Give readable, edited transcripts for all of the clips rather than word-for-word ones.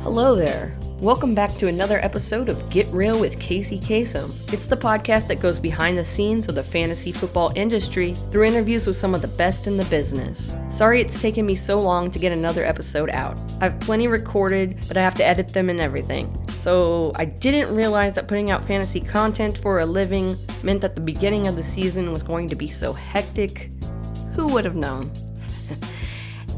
Hello there. Welcome back to another episode of Get Real with Kacey Kasem. It's the podcast that goes behind the scenes of the fantasy football industry through interviews with some of the best in the business. Sorry it's taken me so long to get another episode out. I've plenty recorded, but I have to edit them and everything. So I didn't realize that putting out fantasy content for a living meant that the beginning of the season was going to be so hectic. Who would have known?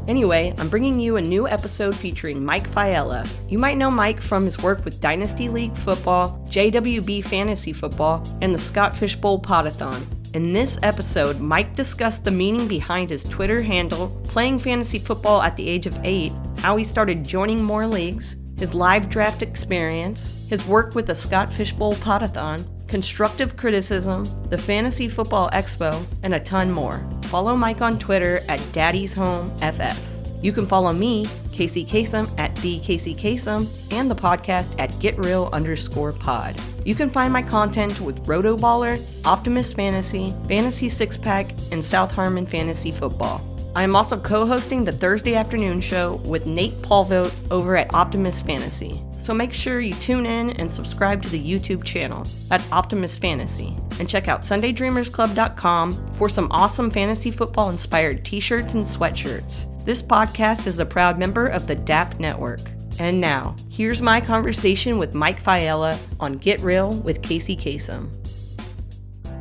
Anyway, I'm bringing you a new episode featuring Mike Faiella. You might know Mike from his work with Dynasty League Football, JWB Fantasy Football, and the Scott Fish Bowl Podathon. In this episode, Mike discussed the meaning behind his Twitter handle, playing fantasy football at the age of 8, how he started joining more leagues, his live draft experience, his work with the Scott Fish Bowl Podathon, constructive criticism, the Fantasy Football Expo, and a ton more. Follow Mike on Twitter at Daddy'sHomeFF. You can follow me, Kacey Kasem, at @DKaceyKasem, and the podcast at GetReal_pod. You can find my content with Rotoballer, Optimist Fantasy, Fantasy Six Pack, and South Harmon Fantasy Football. I am also co-hosting the Thursday afternoon show with Nate Paulvote over at Optimist Fantasy. So make sure you tune in and subscribe to the YouTube channel. That's Optimist Fantasy. And check out SundayDreamersClub.com for some awesome fantasy football inspired t-shirts and sweatshirts. This podcast is a proud member of the DAP Network. And now, here's my conversation with Mike Faiella on Get Real with Kacey Kasem.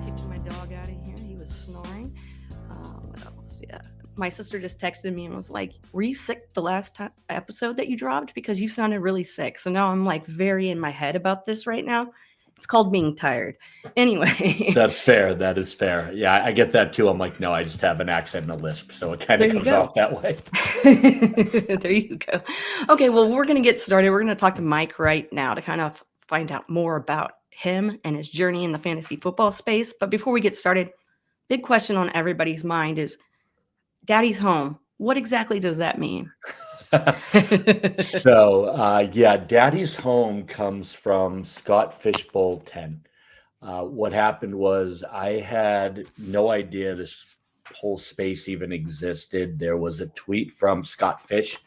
Kicked my dog out of here. He was snoring. What else? Yeah. My sister just texted me and was like, were you sick the last episode that you dropped? Because you sounded really sick. So now I'm like very in my head about this right now. It's called being tired. Anyway. That's fair. That is fair. Yeah, I get that too. I'm like, no, I just have an accent and a lisp. So it kind of comes off that way. There you go. Okay, well, we're going to get started. We're going to talk to Mike right now to kind of find out more about him and his journey in the fantasy football space. But before we get started, big question on everybody's mind is, Daddy's home. What exactly does that mean? Daddy's home comes from Scott Fish Bowl 10. What happened was I had no idea this whole space even existed. There was a tweet from Scott Fish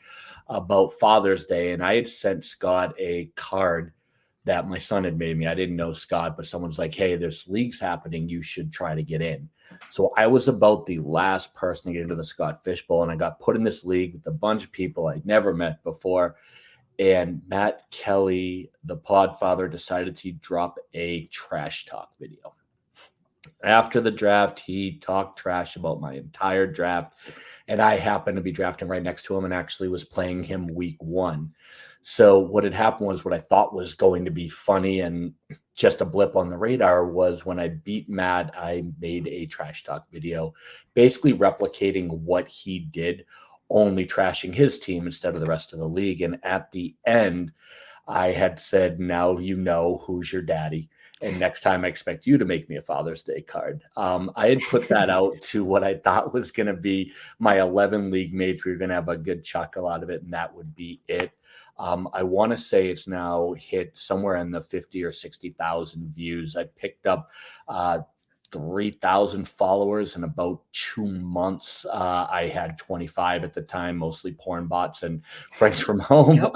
about Father's Day, and I had sent Scott a card that my son had made me. I didn't know Scott, but someone's like, hey, there's leagues happening. You should try to get in. So I was about the last person to get into the Scott Fish Bowl, and I got put in this league with a bunch of people I'd never met before. And Matt Kelly, the Podfather, decided to drop a trash talk video. After the draft, he talked trash about my entire draft, and I happened to be drafting right next to him and actually was playing him week 1. So what had happened was what I thought was going to be funny and just a blip on the radar was when I beat Matt, I made a trash talk video, basically replicating what he did, only trashing his team instead of the rest of the league. And at the end, I had said, now you know who's your daddy. And next time I expect you to make me a Father's Day card. I had put that out to what I thought was going to be my 11 league mates. We were going to have a good chuckle out of it, and that would be it. I want to say it's now hit somewhere in the 50 or 60,000 views. I picked up 3,000 followers in about 2 months. I had 25 at the time, mostly porn bots and friends from home. Yep.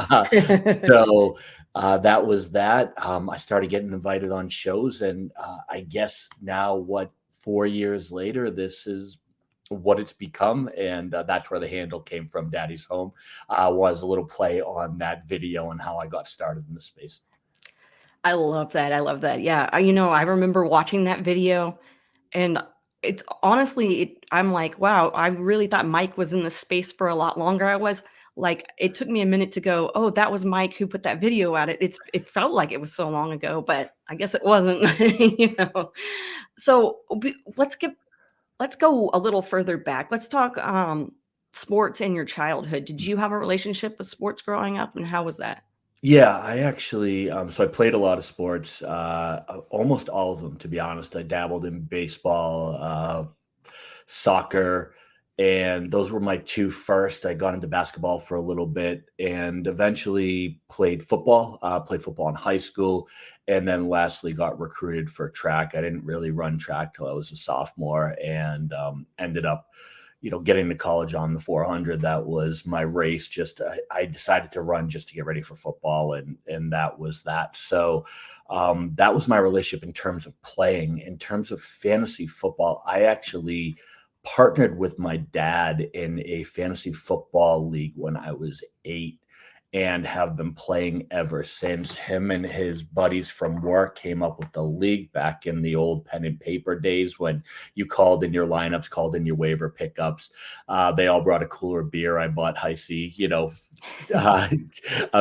So that was that. I started getting invited on shows, and I guess now 4 years later, this is what it's become, and that's where the handle came from. Daddy's home was a little play on that video and how I got started in the space. I love that. Yeah, I remember watching that video, and it's honestly, I'm like, wow, I really thought Mike was in the space for a lot longer. I was like, it took me a minute to go, oh, that was Mike who put that video out. It felt like it was so long ago, but I guess it wasn't. So let's go a little further back. Let's talk sports in your childhood. Did you have a relationship with sports growing up, and how was that? Yeah, I actually, so I played a lot of sports, almost all of them, to be honest. I dabbled in baseball, soccer, and those were my 2 first. I got into basketball for a little bit and eventually played football in high school, and then lastly got recruited for track. I didn't really run track till I was a sophomore, and ended up getting to college on the 400, that was my race. Just I decided to run just to get ready for football, and that was that. So that was my relationship in terms of playing. In terms of fantasy football, I actually partnered with my dad in a fantasy football league when I was 8 and have been playing ever since. Him and his buddies from work came up with the league back in the old pen and paper days when you called in your lineups, called in your waiver pickups. They all brought a cooler beer. I bought Heisey,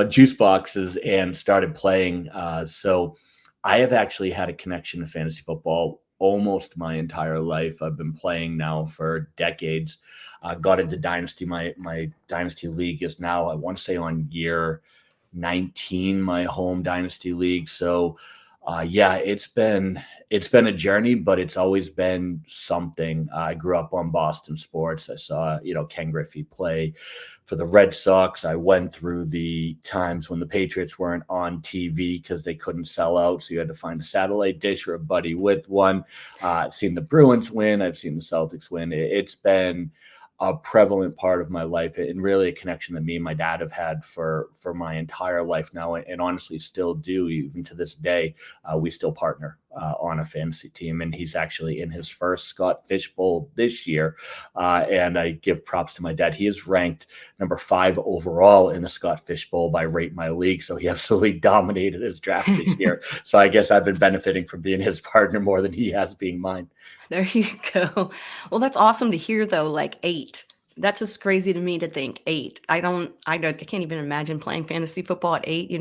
juice boxes, and started playing. So I have actually had a connection to fantasy football almost my entire life. I've been playing now for decades. Got into Dynasty. My Dynasty league is now, I want to say, on year 19, my home Dynasty league. So it's been a journey, but it's always been something. I grew up on Boston sports. I saw, Ken Griffey play for the Red Sox. I went through the times when the Patriots weren't on TV because they couldn't sell out. So you had to find a satellite dish or a buddy with one. I've seen the Bruins win. I've seen the Celtics win. It's been a prevalent part of my life, and really a connection that me and my dad have had for my entire life now, and honestly still do. Even to this day, we still partner on a fantasy team, and he's actually in his first Scott Fish Bowl this year, and I give props to my dad. He is ranked number 5 overall in the Scott Fish Bowl by Rate My League, so he absolutely dominated his draft this year. So I guess I've been benefiting from being his partner more than he has being mine. There you go. Well, that's awesome to hear, though. Like 8. That's just crazy to me to think 8. I can't even imagine playing fantasy football at 8,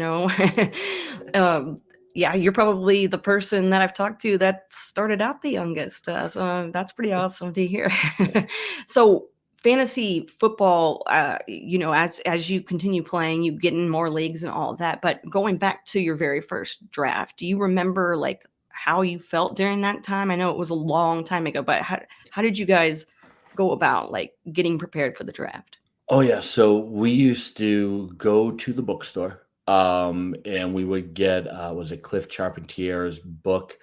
Yeah, you're probably the person that I've talked to that started out the youngest. So that's pretty awesome to hear. So fantasy football, as you continue playing, you get in more leagues and all of that. But going back to your very first draft, do you remember like how you felt during that time? I know it was a long time ago, but how did you guys go about like getting prepared for the draft? Oh yeah, so we used to go to the bookstore, and we would get was it Cliff Charpentier's book.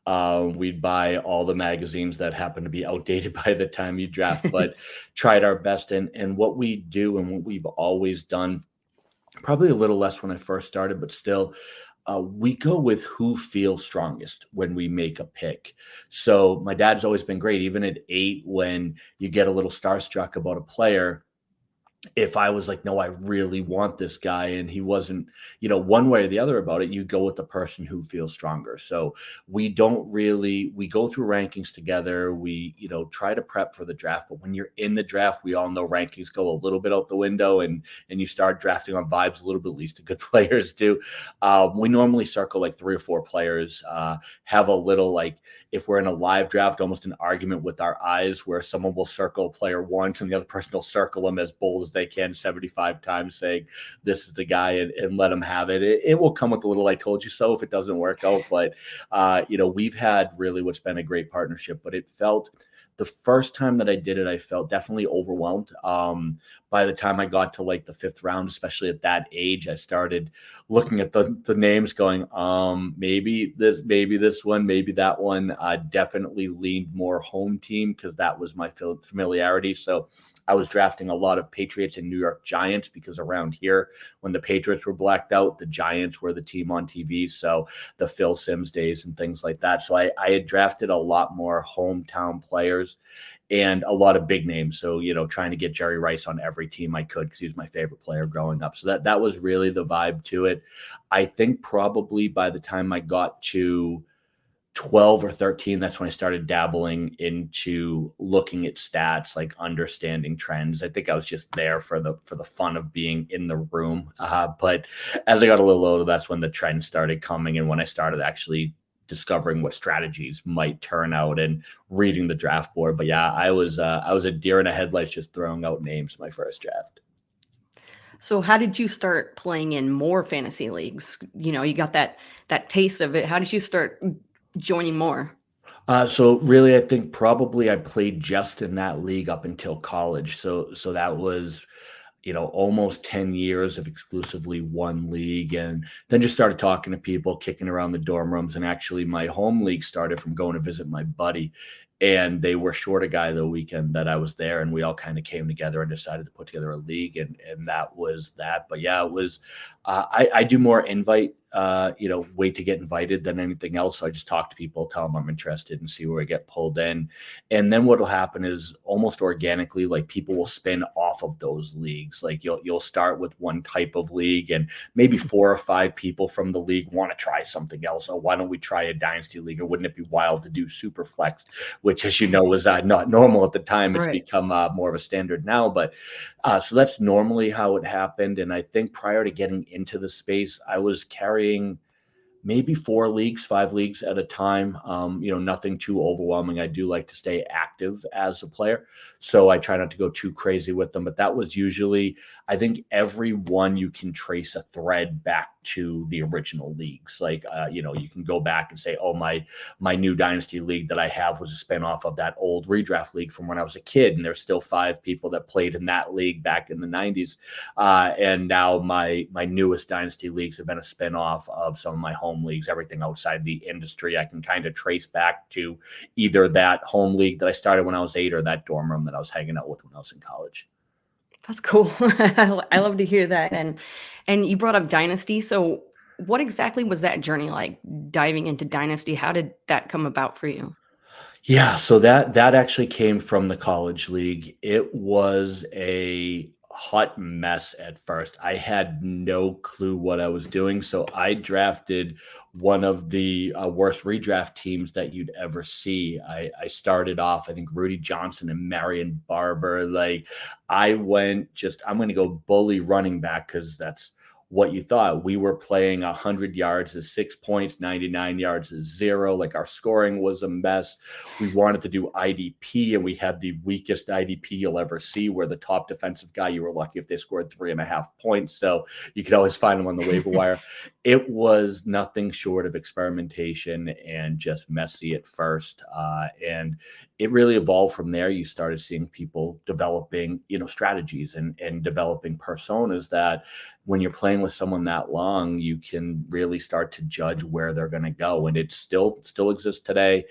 We'd buy all the magazines that happened to be outdated by the time you draft, but tried our best. And what we do and what we've always done, probably a little less when I first started, but still, we go with who feels strongest when we make a pick. So my dad's always been great, even at 8, when you get a little starstruck about a player. If I was like, no, I really want this guy, and he wasn't, one way or the other about it, you go with the person who feels stronger. So we go through rankings together. We, try to prep for the draft, but when you're in the draft, we all know rankings go a little bit out the window, and you start drafting on vibes a little bit, at least the good players do. We normally circle like 3 or 4 players, have a little, like, if we're in a live draft, almost an argument with our eyes where someone will circle a player once and the other person will circle them as bold as they can 75 times, saying this is the guy, and let them have it. It will come with a little "I told you so" if it doesn't work out. But we've had really what's been a great partnership. But it felt, the first time that I did it, I felt definitely overwhelmed. By the time I got to like the 5th round, especially at that age, I started looking at the names going, maybe this one, maybe that one. I definitely leaned more home team because that was my familiarity. So I was drafting a lot of Patriots and New York Giants because around here, when the Patriots were blacked out, the Giants were the team on TV. So the Phil Simms days and things like that. So I had drafted a lot more hometown players and a lot of big names. So, trying to get Jerry Rice on every team I could because he was my favorite player growing up. So that was really the vibe to it. I think probably by the time I got to 12 or 13, that's when I started dabbling into looking at stats, like understanding trends. I think I was just there for the fun of being in the room. But as I got a little older, that's when the trends started coming, and when I started actually discovering what strategies might turn out and reading the draft board. But yeah, I was a deer in the headlights just throwing out names my first draft. So how did you start playing in more fantasy leagues? You got that taste of it. How did you start joining more? So really, I think probably I played just in that league up until college. So that was, almost 10 years of exclusively one league, and then just started talking to people, kicking around the dorm rooms. And actually my home league started from going to visit my buddy and they were short a guy the weekend that I was there, and we all kind of came together and decided to put together a league, and that was that. But yeah, it was I do more invite way to get invited than anything else. So I just talk to people, tell them I'm interested, and see where I get pulled in. And then what'll happen is almost organically, like people will spin off of those leagues. Like you'll start with one type of league, and maybe 4 or 5 people from the league want to try something else. Oh, why don't we try a dynasty league? Or wouldn't it be wild to do super flex, which, as you know, was not normal at the time. It's become more of a standard now. But so that's normally how it happened. And I think prior to getting into the space, I was carrying maybe 4 leagues, 5 leagues at a time. Nothing too overwhelming. I do like to stay active as a player, so I try not to go too crazy with them. But that was usually, I think, every one you can trace a thread back to the original leagues. Like, you can go back and say, oh, my new dynasty league that I have was a spinoff of that old redraft league from when I was a kid. And there's still 5 people that played in that league back in the 90s. And now my newest dynasty leagues have been a spinoff of some of my home leagues. Everything outside the industry, I can kind of trace back to either that home league that I started when I was 8 or that dorm room that I was hanging out with when I was in college. That's cool. I love to hear that. And you brought up Dynasty. So what exactly was that journey like, diving into Dynasty? How did that come about for you? Yeah, so that actually came from the college league. It was a hot mess at first. I had no clue what I was doing. So I drafted one of the worst redraft teams that you'd ever see. I started off, I think, Rudy Johnson and Marion Barber. Like, I'm going to go bully running back because that's what you thought. We were playing 100 yards is 6 points, 99 yards is 0. Like, our scoring was a mess. We wanted to do IDP, and we had the weakest IDP you'll ever see, where the top defensive guy, you were lucky if they scored 3.5 points. So you could always find them on the waiver wire. It was nothing short of experimentation and just messy at first. And it really evolved from there. You started seeing people developing, strategies and developing personas that, when you're playing with someone that long, you can really start to judge where they're going to go. And it still exists today.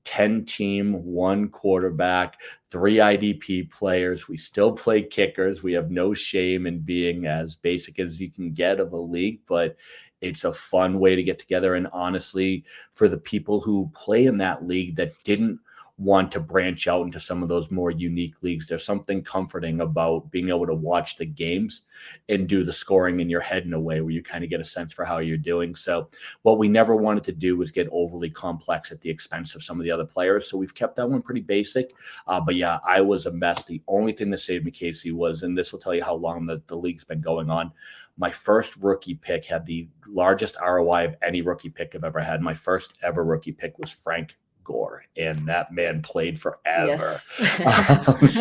10 team, 1 quarterback, 3 IDP players. We still play kickers. We have no shame in being as basic as you can get of a league, but it's a fun way to get together. And honestly, for the people who play in that league that didn't want to branch out into some of those more unique leagues, there's something comforting about being able to watch the games and do the scoring in your head in a way where you kind of get a sense for how you're doing. So what we never wanted to do was get overly complex at the expense of some of the other players. So we've kept that one pretty basic. But yeah, I was a mess. The only thing that saved me, Casey, was, and this will tell you how long the league's been going on, my first rookie pick had the largest ROI of any rookie pick I've ever had. My first ever rookie pick was Frank Gore, and that man played forever. Yes.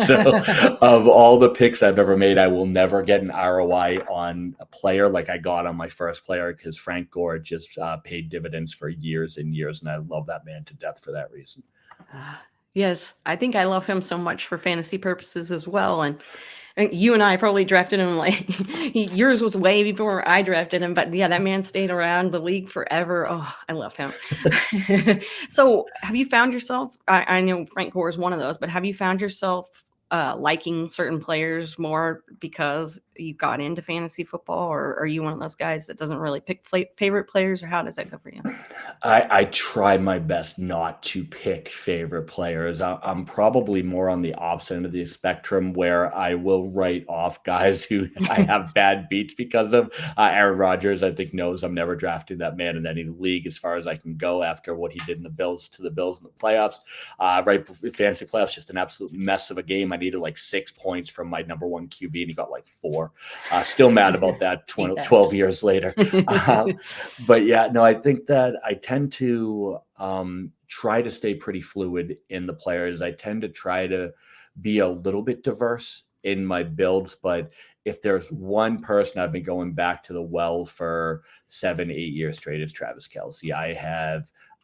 So of all the picks I've ever made, I will never get an ROI on a player like I got on my first player, because Frank Gore just paid dividends for years and years, and I love that man to death for that reason. Yes, I think I love him so much for fantasy purposes as well. And you and I probably drafted him, like, yours was way before I drafted him, but yeah, that man stayed around the league forever. Oh, I love him. So have you found yourself, I know Frank Gore is one of those, but have you found yourself liking certain players more because you got into fantasy football, or are you one of those guys that doesn't really pick favorite players, or how does that go for you? I try my best not to pick favorite players. I'm probably more on the opposite end of the spectrum, where I will write off guys who I have bad beats because of. Aaron Rodgers, I think, knows I'm never drafting that man in any league as far as I can go after what he did in the Bills in the playoffs. Right before fantasy playoffs, just an absolute mess of a game. I needed like 6 points from my number 1 QB, and he got like 4. Still mad about that 12 years later. But yeah, no, I think that I tend to try to stay pretty fluid in the players. I tend to try to be a little bit diverse in my builds, but if there's one person I've been going back to the well for 7-8 years straight, it's Travis Kelce.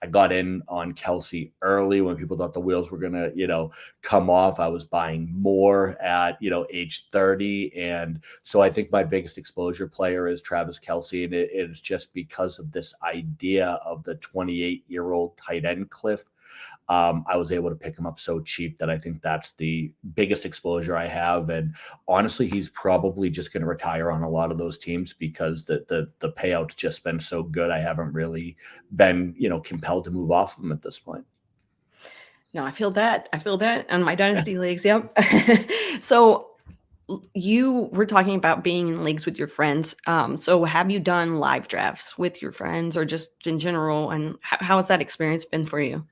I got in on Kelce early when people thought the wheels were going to, come off. I was buying more at, age 30. And so I think my biggest exposure player is Travis Kelce. And it is just because of this idea of the 28-year-old tight end cliff I was able to pick him up so cheap that I think that's the biggest exposure I have. And honestly, he's probably just going to retire on a lot of those teams because the payout's just been so good. I haven't really been, compelled to move off of him at this point. No, I feel that. On my Dynasty leagues. Yep. So you were talking about being in leagues with your friends. So have you done live drafts with your friends or just in general? And how has that experience been for you?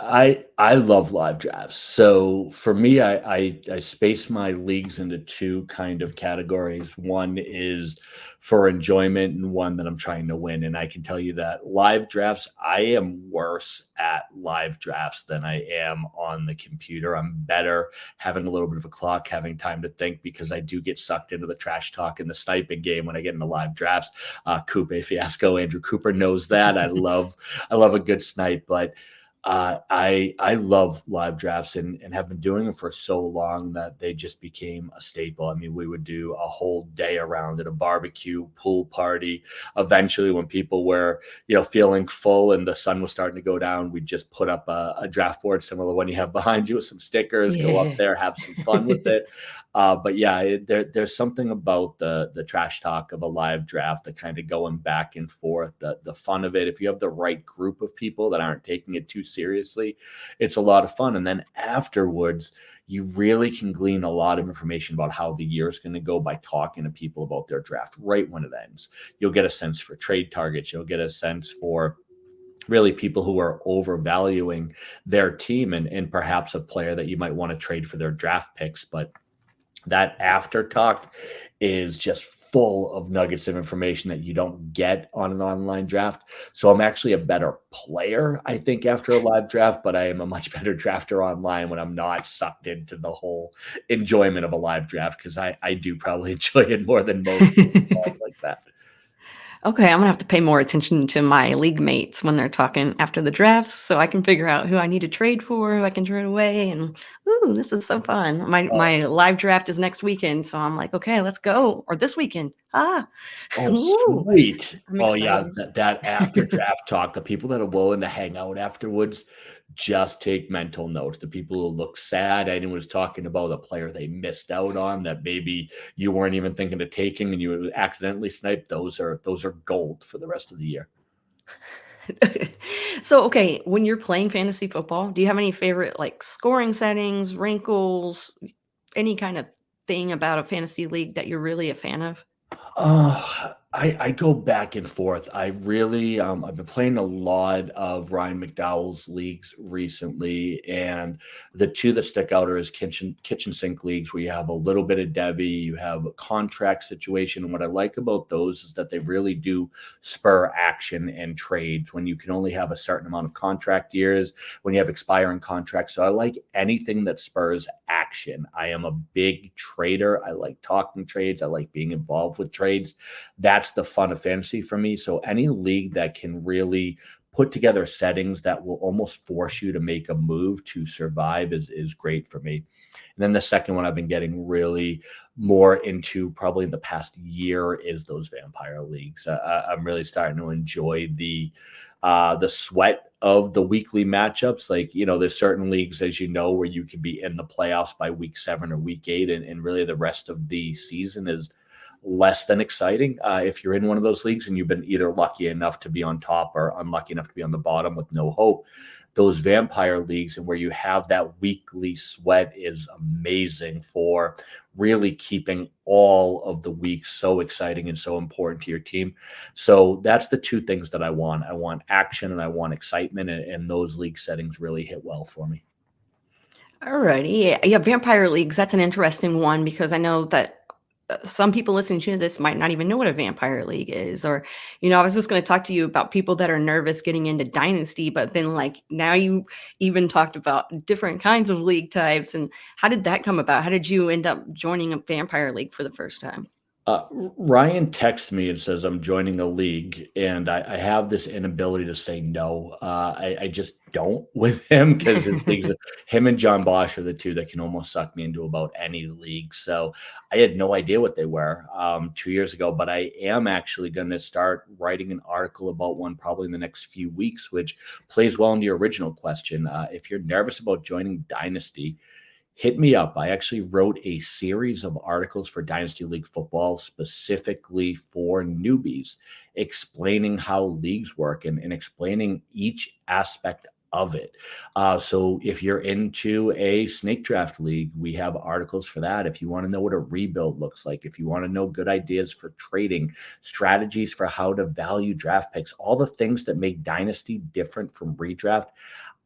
I love live drafts. So for me, I space my leagues into two kind of categories. One is for enjoyment and one that I'm trying to win. And I can tell you that live drafts, I am worse at live drafts than I am on the computer. I'm better having a little bit of a clock, having time to think, because I do get sucked into the trash talk and the sniping game when I get into live drafts. Coupe Fiasco, Andrew Cooper knows that. I love a good snipe, but I love live drafts and have been doing them for so long that they just became a staple. I mean, we would do a whole day around at a barbecue, pool party. Eventually, when people were, feeling full and the sun was starting to go down, we'd just put up a draft board similar to one you have behind you with some stickers, go up there, have some fun with it. But yeah, there's something about the trash talk of a live draft, the kind of going back and forth, the fun of it. If you have the right group of people that aren't taking it too seriously, it's a lot of fun. And then afterwards, you really can glean a lot of information about how the year is going to go by talking to people about their draft right when it ends. You'll get a sense for trade targets. You'll get a sense for really people who are overvaluing their team and perhaps a player that you might want to trade for their draft picks. But that after talk is just full of nuggets of information that you don't get on an online draft. So I'm actually a better player, I think, after a live draft, but I am a much better drafter online when I'm not sucked into the whole enjoyment of a live draft, because I do probably enjoy it more than most people like that. Okay, I'm gonna have to pay more attention to my league mates when they're talking after the drafts, so I can figure out who I need to trade for, who I can trade away, and ooh, this is so fun. My live draft is next weekend, so I'm like, okay, let's go. Or this weekend. Oh, Ooh, sweet. I'm Oh, yeah, excited. that after draft talk, the people that are willing to hang out afterwards, just take mental notes. The people who look sad, anyone who's talking about a player they missed out on that maybe you weren't even thinking of taking and you accidentally sniped, those are gold for the rest of the year. So, okay, when you're playing fantasy football, do you have any favorite like scoring settings, wrinkles, any kind of thing about a fantasy league that you're really a fan of? I go back and forth. I really I've been playing a lot of Ryan McDowell's leagues recently, and the two that stick out are his kitchen sink leagues, where you have a little bit of Debbie, you have a contract situation. And what I like about those is that they really do spur action and trades when you can only have a certain amount of contract years, when you have expiring contracts. So I like anything that spurs action. I am a big trader. I like talking trades. I like being involved with trades. That's the fun of fantasy for me. So any league that can really put together settings that will almost force you to make a move to survive is great for me. And then the second one I've been getting really more into probably in the past year is those vampire leagues. I'm really starting to enjoy the sweat of the weekly matchups. Like, there's certain leagues, as you know, where you can be in the playoffs by week 7 or week 8, and really the rest of the season is less than exciting. If you're in one of those leagues and you've been either lucky enough to be on top or unlucky enough to be on the bottom with no hope, those vampire leagues and where you have that weekly sweat is amazing for really keeping all of the weeks so exciting and so important to your team. So that's the two things that I want. I want action and I want excitement, and those league settings really hit well for me. Alrighty. Yeah, vampire leagues. That's an interesting one because I know that some people listening to this might not even know what a vampire league is. Or, I was just going to talk to you about people that are nervous getting into Dynasty, but then like now you even talked about different kinds of league types. And how did that come about? How did you end up joining a vampire league for the first time? Ryan texts me and says, I'm joining the league, and I have this inability to say no. I just don't with him because his leagues, him and John Bosch are the two that can almost suck me into about any league. So I had no idea what they were 2 years ago, but I am actually going to start writing an article about one probably in the next few weeks, which plays well into your original question. If you're nervous about joining Dynasty, hit me up. I actually wrote a series of articles for Dynasty League football specifically for newbies, explaining how leagues work and explaining each aspect of it. So if you're into a snake draft league, we have articles for that. If you want to know what a rebuild looks like, if you want to know good ideas for trading, strategies for how to value draft picks, all the things that make Dynasty different from redraft,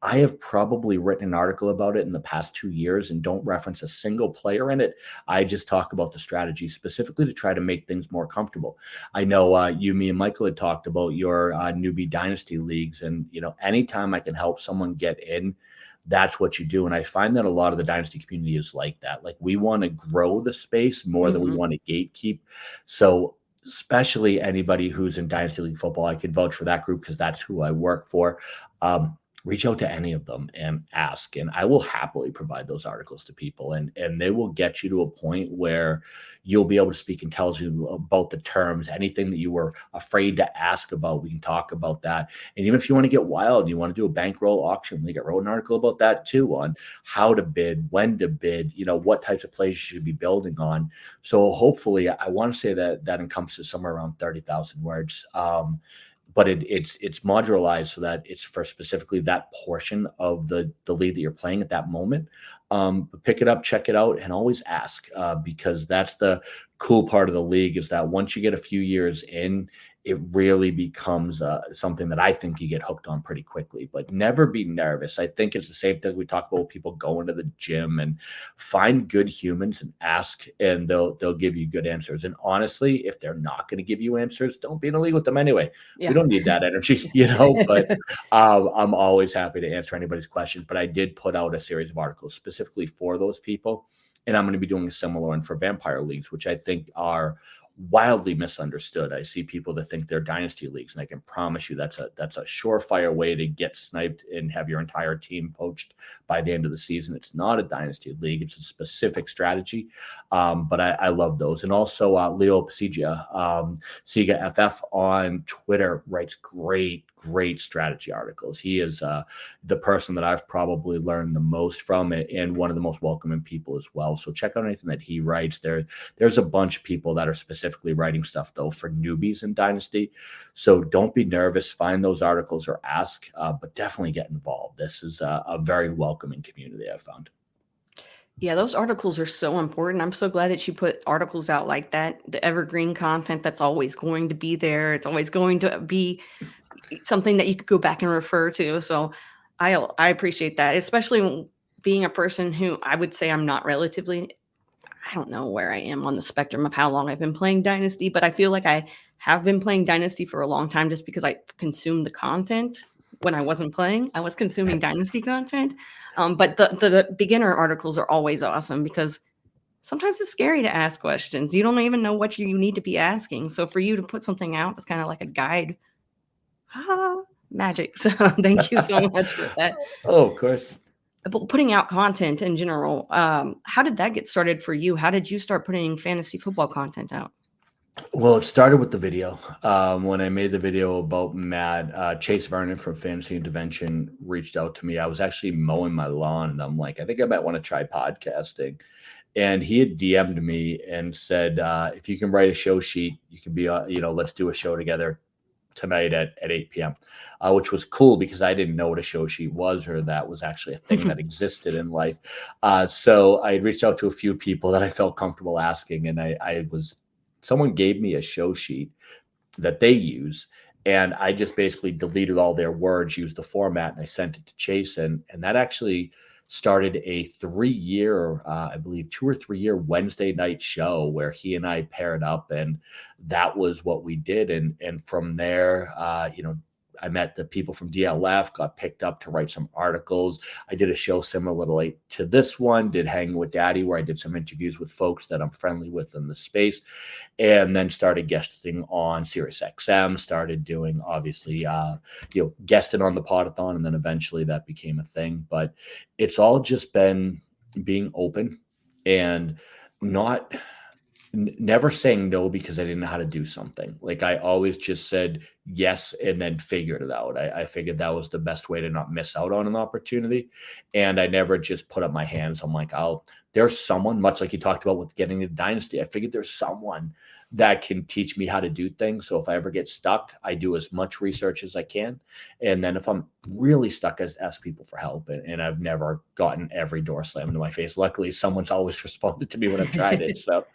I have probably written an article about it in the past 2 years and don't reference a single player in it. I just talk about the strategy specifically to try to make things more comfortable. I know you, me, and Michael had talked about your newbie dynasty leagues, and anytime I can help someone get in, that's what you do. And I find that a lot of the dynasty community is like that. Like, we want to grow the space more than we want to gatekeep. So especially anybody who's in dynasty league football, I can vouch for that group because that's who I work for. Reach out to any of them and ask, and I will happily provide those articles to people, and they will get you to a point where you'll be able to speak intelligently about the terms. Anything that you were afraid to ask about, we can talk about that. And even if you want to get wild, you want to do a bankroll auction league, I wrote an article about that too, on how to bid, when to bid, what types of plays you should be building on. So hopefully, I want to say that encompasses somewhere around 30,000 words. But it's modularized so that it's for specifically that portion of the league that you're playing at that moment. Pick it up, check it out, and always ask, because that's the cool part of the league, is that once you get a few years in, it really becomes something that I think you get hooked on pretty quickly. But never be nervous. I think it's the same thing we talk about with people going to the gym, and find good humans and ask, and they'll give you good answers. And honestly, if they're not going to give you answers, don't be in a league with them anyway. Yeah. We don't need that energy, but I'm always happy to answer anybody's questions. But I did put out a series of articles specifically for those people, and I'm going to be doing a similar one for vampire leagues, which I think are wildly misunderstood. I see people that think they're dynasty leagues, and I can promise you that's a surefire way to get sniped and have your entire team poached by the end of the season. It's not a dynasty league; it's a specific strategy. But I love those. And also Leo Pasigia, Siga FF on Twitter, writes great strategy articles. He is the person that I've probably learned the most from it, and one of the most welcoming people as well. So check out anything that he writes. There's a bunch of people that are specifically writing stuff though for newbies in Dynasty. So don't be nervous. Find those articles or ask, but definitely get involved. This is a very welcoming community, I've found. Yeah, those articles are so important. I'm so glad that you put articles out like that, the evergreen content that's always going to be there. It's always going to be something that you could go back and refer to. So I appreciate that, especially being a person who I would say I'm not relatively, I don't know where I am on the spectrum of how long I've been playing Dynasty, but I feel like I have been playing Dynasty for a long time just because I consumed the content. When I wasn't playing, I was consuming Dynasty content. But the beginner articles are always awesome because sometimes it's scary to ask questions. You don't even know what you need to be asking. So for you to put something out, it's kind of like a guide. Magic. So thank you so much for that. Oh, of course. Putting out content in general, how did that get started for you? How did you start putting fantasy football content out? Well, it started with the video. When I made the video about Matt, Chase Vernon from Fantasy Intervention reached out to me. I was actually mowing my lawn, and I'm like, I think I might want to try podcasting. And he had DM'd me and said, if you can write a show sheet, you can be, let's do a show together tonight at 8 p.m., which was cool because I didn't know what a show sheet was, or that was actually a thing that existed in life. So I reached out to a few people that I felt comfortable asking, and someone gave me a show sheet that they use, and I just basically deleted all their words, used the format, and I sent it to Chase, and that actually started a 3-year, I believe 2 or 3 year Wednesday night show where he and I paired up, and that was what we did. And from there, I met the people from DLF, got picked up to write some articles. I did a show similar to this one, did Hang with Daddy, where I did some interviews with folks that I'm friendly with in the space, and then started guesting on SiriusXM, started doing, obviously, guesting on the Podathon, and then eventually that became a thing. But it's all just been being open and never saying no because I didn't know how to do something. Like, I always just said yes and then figured it out. I figured that was the best way to not miss out on an opportunity. And I never just put up my hands. I'm like, there's someone, much like you talked about with getting to Dynasty. I figured there's someone that can teach me how to do things. So if I ever get stuck, I do as much research as I can. And then if I'm really stuck, I ask people for help. And I've never gotten every door slammed into my face. Luckily, someone's always responded to me when I've tried it. So.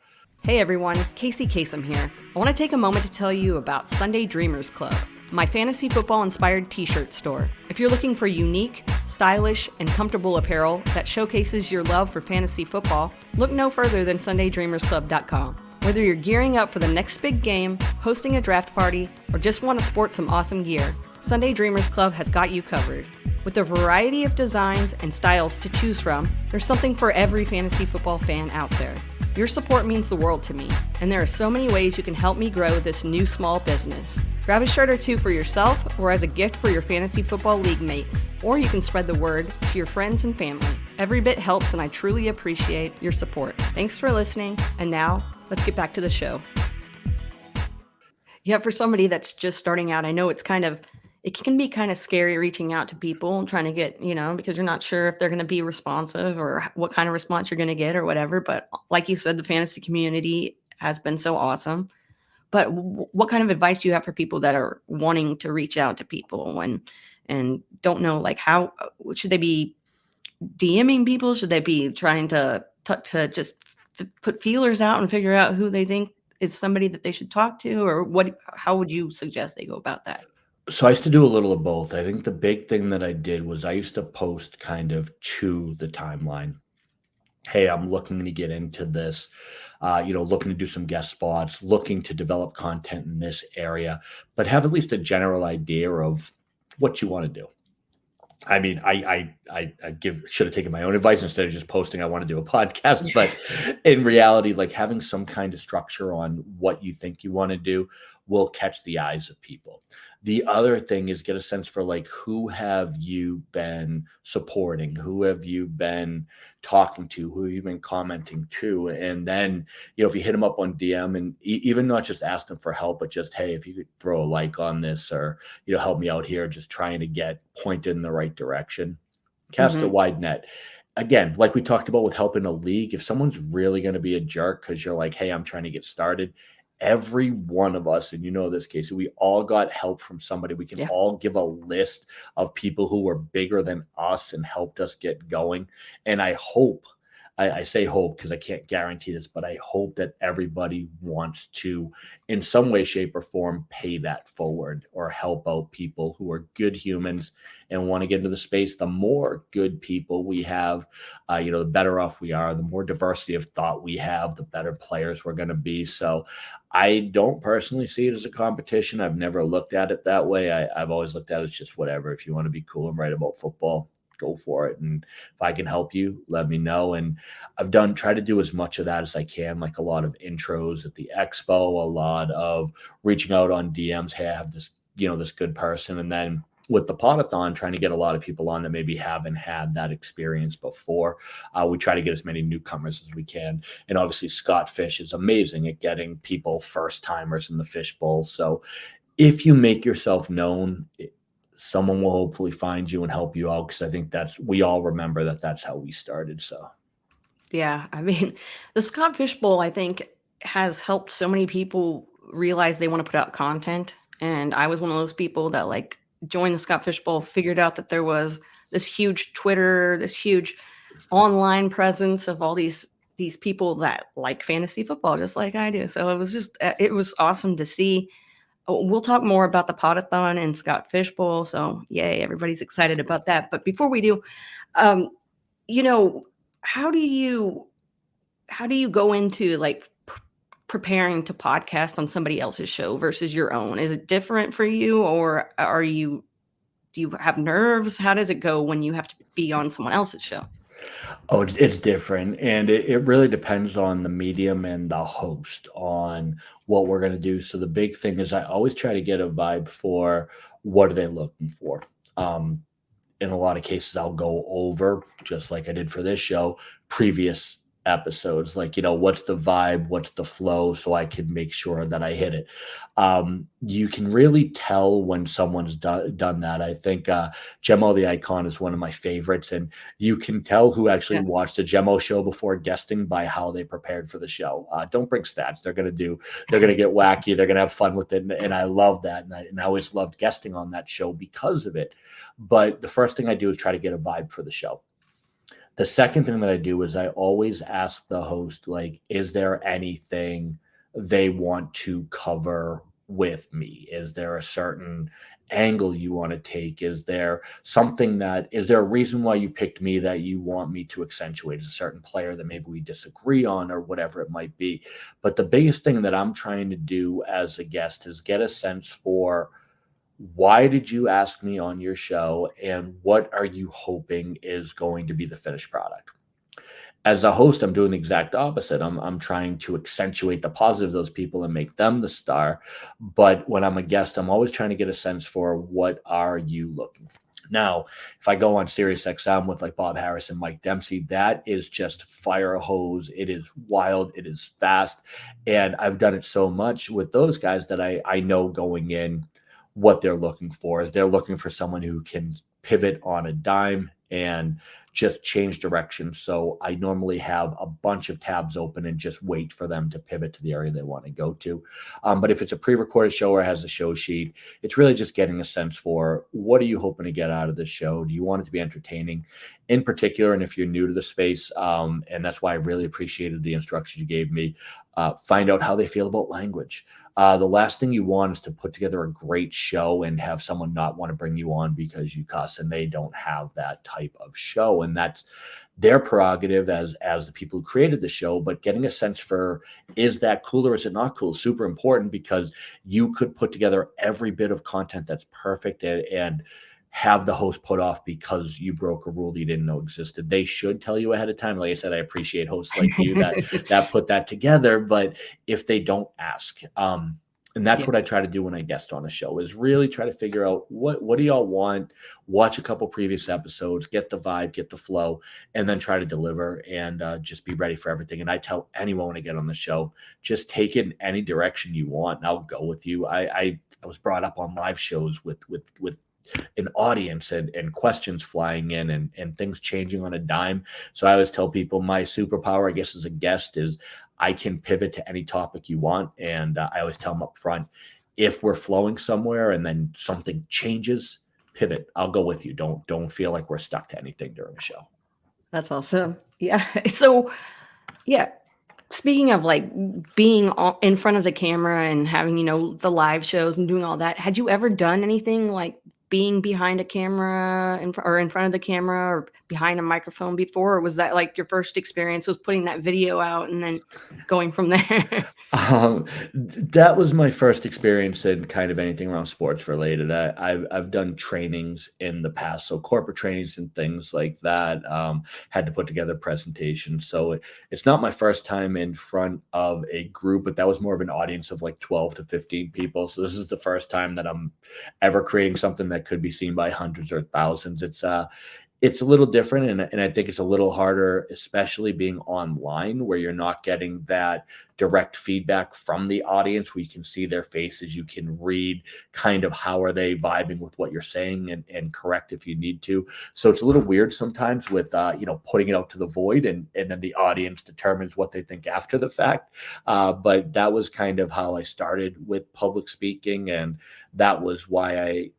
Hey everyone, Kacey Kasem here. I want to take a moment to tell you about Sunday Dreamers Club, my fantasy football inspired t-shirt store. If you're looking for unique, stylish, and comfortable apparel that showcases your love for fantasy football, look no further than sundaydreamersclub.com. Whether you're gearing up for the next big game, hosting a draft party, or just want to sport some awesome gear, Sunday Dreamers Club has got you covered. With a variety of designs and styles to choose from, there's something for every fantasy football fan out there. Your support means the world to me, and there are so many ways you can help me grow this new small business. Grab a shirt or two for yourself or as a gift for your fantasy football league mates, or you can spread the word to your friends and family. Every bit helps, and I truly appreciate your support. Thanks for listening, and now let's get back to the show. Yeah, for somebody that's just starting out, I know it can be kind of scary reaching out to people and trying to get, because you're not sure if they're going to be responsive or what kind of response you're going to get or whatever. But like you said, the fantasy community has been so awesome. But what kind of advice do you have for people that are wanting to reach out to people and don't know, like, how should they be DMing people? Should they be trying to just put feelers out and figure out who they think is somebody that they should talk to, or how would you suggest they go about that? So I used to do a little of both. I think the big thing that I did was I used to post kind of to the timeline. Hey, I'm looking to get into this, looking to do some guest spots, looking to develop content in this area, but have at least a general idea of what you want to do. I mean, I should have taken my own advice instead of just posting I want to do a podcast. But in reality, like, having some kind of structure on what you think you want to do will catch the eyes of people. The other thing is get a sense for, like, who have you been supporting? Who have you been talking to? Who have you been commenting to? And then, if you hit them up on DM and even not just ask them for help, but just, hey, if you could throw a like on this or, help me out here, just trying to get pointed in the right direction. Cast a wide net. Again, like we talked about with helping a league, if someone's really going to be a jerk because you're like, hey, I'm trying to get started, every one of us, and this, Casey, we all got help from somebody. We can all give a list of people who were bigger than us and helped us get going. And I hope, I say hope because I can't guarantee this, but I hope that everybody wants to, in some way, shape, or form, pay that forward or help out people who are good humans and want to get into the space. The more good people we have, the better off we are. The more diversity of thought we have, the better players we're going to be. So I don't personally see it as a competition. I've never looked at it that way. I've always looked at it as just whatever. If you want to be cool and write about football, go for it. And if I can help you, let me know. And I've tried to do as much of that as I can, like a lot of intros at the expo, a lot of reaching out on DMs. Hey, I have this, this good person. And then with the Podathon, trying to get a lot of people on that maybe haven't had that experience before. We try to get as many newcomers as we can. And obviously Scott Fish is amazing at getting people first timers in the Fish Bowl. So if you make yourself known, someone will hopefully find you and help you out, because I think we all remember that's how we started. So, yeah, I mean, the Scott Fish Bowl, I think, has helped so many people realize they want to put out content. And I was one of those people that, like, joined the Scott Fish Bowl, figured out that there was this huge Twitter, this huge online presence of all these people that like fantasy football just like I do. So it was awesome to see. We'll talk more about the Podathon and Scott Fish Bowl. So yay, everybody's excited about that. But before we do, how do you go into, like, preparing to podcast on somebody else's show versus your own? Is it different for you, or do you have nerves? How does it go when you have to be on someone else's show? Oh, it's different. And it really depends on the medium and the host on what we're going to do. So the big thing is I always try to get a vibe for what are they looking for. Um, in a lot of cases, I'll go over, just like I did for this show, previous episodes. Like, what's the vibe? What's the flow? So I can make sure that I hit it. You can really tell when someone's done that. I think Gemmo the Icon is one of my favorites. And you can tell who actually watched a Gemmo show before guesting by how they prepared for the show. Don't bring stats. They're going to get wacky. They're going to have fun with it. And I love that. And I always loved guesting on that show because of it. But the first thing I do is try to get a vibe for the show. The second thing that I do is I always ask the host, like, is there anything they want to cover with me? Is there a certain angle you want to take? Is there a reason why you picked me that you want me to accentuate? Is a certain player that maybe we disagree on or whatever it might be? But the biggest thing that I'm trying to do as a guest is get a sense for, why did you ask me on your show, and what are you hoping is going to be the finished product? As a host, I'm doing the exact opposite. I'm trying to accentuate the positive of those people and make them the star. But when I'm a guest, I'm always trying to get a sense for, what are you looking for? Now, if I go on Sirius XM with like Bob Harris and Mike Dempsey, that is just fire hose. It is wild. It is fast. And I've done it so much with those guys that I know going in what they're looking for. Is they're looking for someone who can pivot on a dime and just change direction. So I normally have a bunch of tabs open and just wait for them to pivot to the area they want to go to. But if it's a pre-recorded show or has a show sheet, it's really just getting a sense for, what are you hoping to get out of this show? Do you want it to be entertaining in particular? And if you're new to the space, and that's why I really appreciated the instructions you gave me, find out how they feel about language. The last thing you want is to put together a great show and have someone not want to bring you on because you cuss, and they don't have that type of show. And that's their prerogative as the people who created the show. But getting a sense for, is that cool or is it not cool? Super important, because you could put together every bit of content that's perfect and have the host put off because you broke a rule that you didn't know existed. They should tell you ahead of time. Like I said, I appreciate hosts like you that put that together. But if they don't ask, and that's what I try to do when I guest on a show, is really try to figure out, what do y'all want? Watch a couple previous episodes, get the vibe, get the flow, and then try to deliver and just be ready for everything. And I tell anyone when I get on the show, just take it in any direction you want, and I'll go with you. I was brought up on live shows with an audience and questions flying in and things changing on a dime. So I always tell people, my superpower, I guess, as a guest, is I can pivot to any topic you want. And I always tell them up front, if we're flowing somewhere and then something changes, pivot. I'll go with you. Don't feel like we're stuck to anything during the show. That's awesome. Yeah. So, yeah. Speaking of like being in front of the camera and having, the live shows and doing all that, had you ever done anything like being behind a camera or in front of the camera or behind a microphone before? Or was that like your first experience, was putting that video out and then going from there? That was my first experience in kind of anything around sports related. I've done trainings in the past, so corporate trainings and things like that. Had to put together presentations, so it's not my first time in front of a group, but that was more of an audience of like 12 to 15 people. So this is the first time that I'm ever creating something that could be seen by hundreds or thousands. It's a little different, and I think it's a little harder, especially being online, where you're not getting that direct feedback from the audience, where you can see their faces, you can read kind of how are they vibing with what you're saying and correct if you need to. So it's a little weird sometimes with putting it out to the void, and then the audience determines what they think after the fact. But that was kind of how I started with public speaking, and that was why I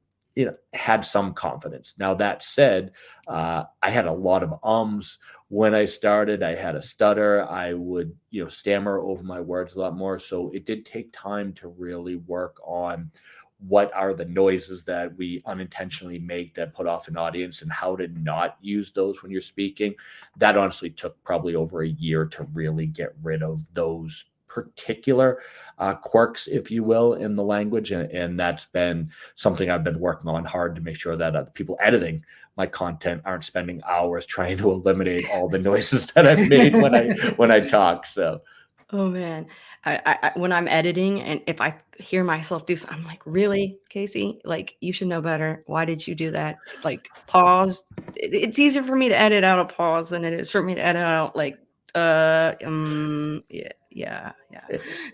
had some confidence. Now, that said, I had a lot of ums when I started. I had a stutter. I would, stammer over my words a lot more. So it did take time to really work on what are the noises that we unintentionally make that put off an audience, and how to not use those when you're speaking. That honestly took probably over a year to really get rid of those particular quirks, if you will, in the language. And that's been something I've been working on hard to make sure that the people editing my content aren't spending hours trying to eliminate all the noises that I've made when I talk. So. Oh man, when I'm editing and if I hear myself do something, I'm like, really, Casey? Like, you should know better. Why did you do that? Like, pause. It's easier for me to edit out a pause than it is for me to edit out like, yeah.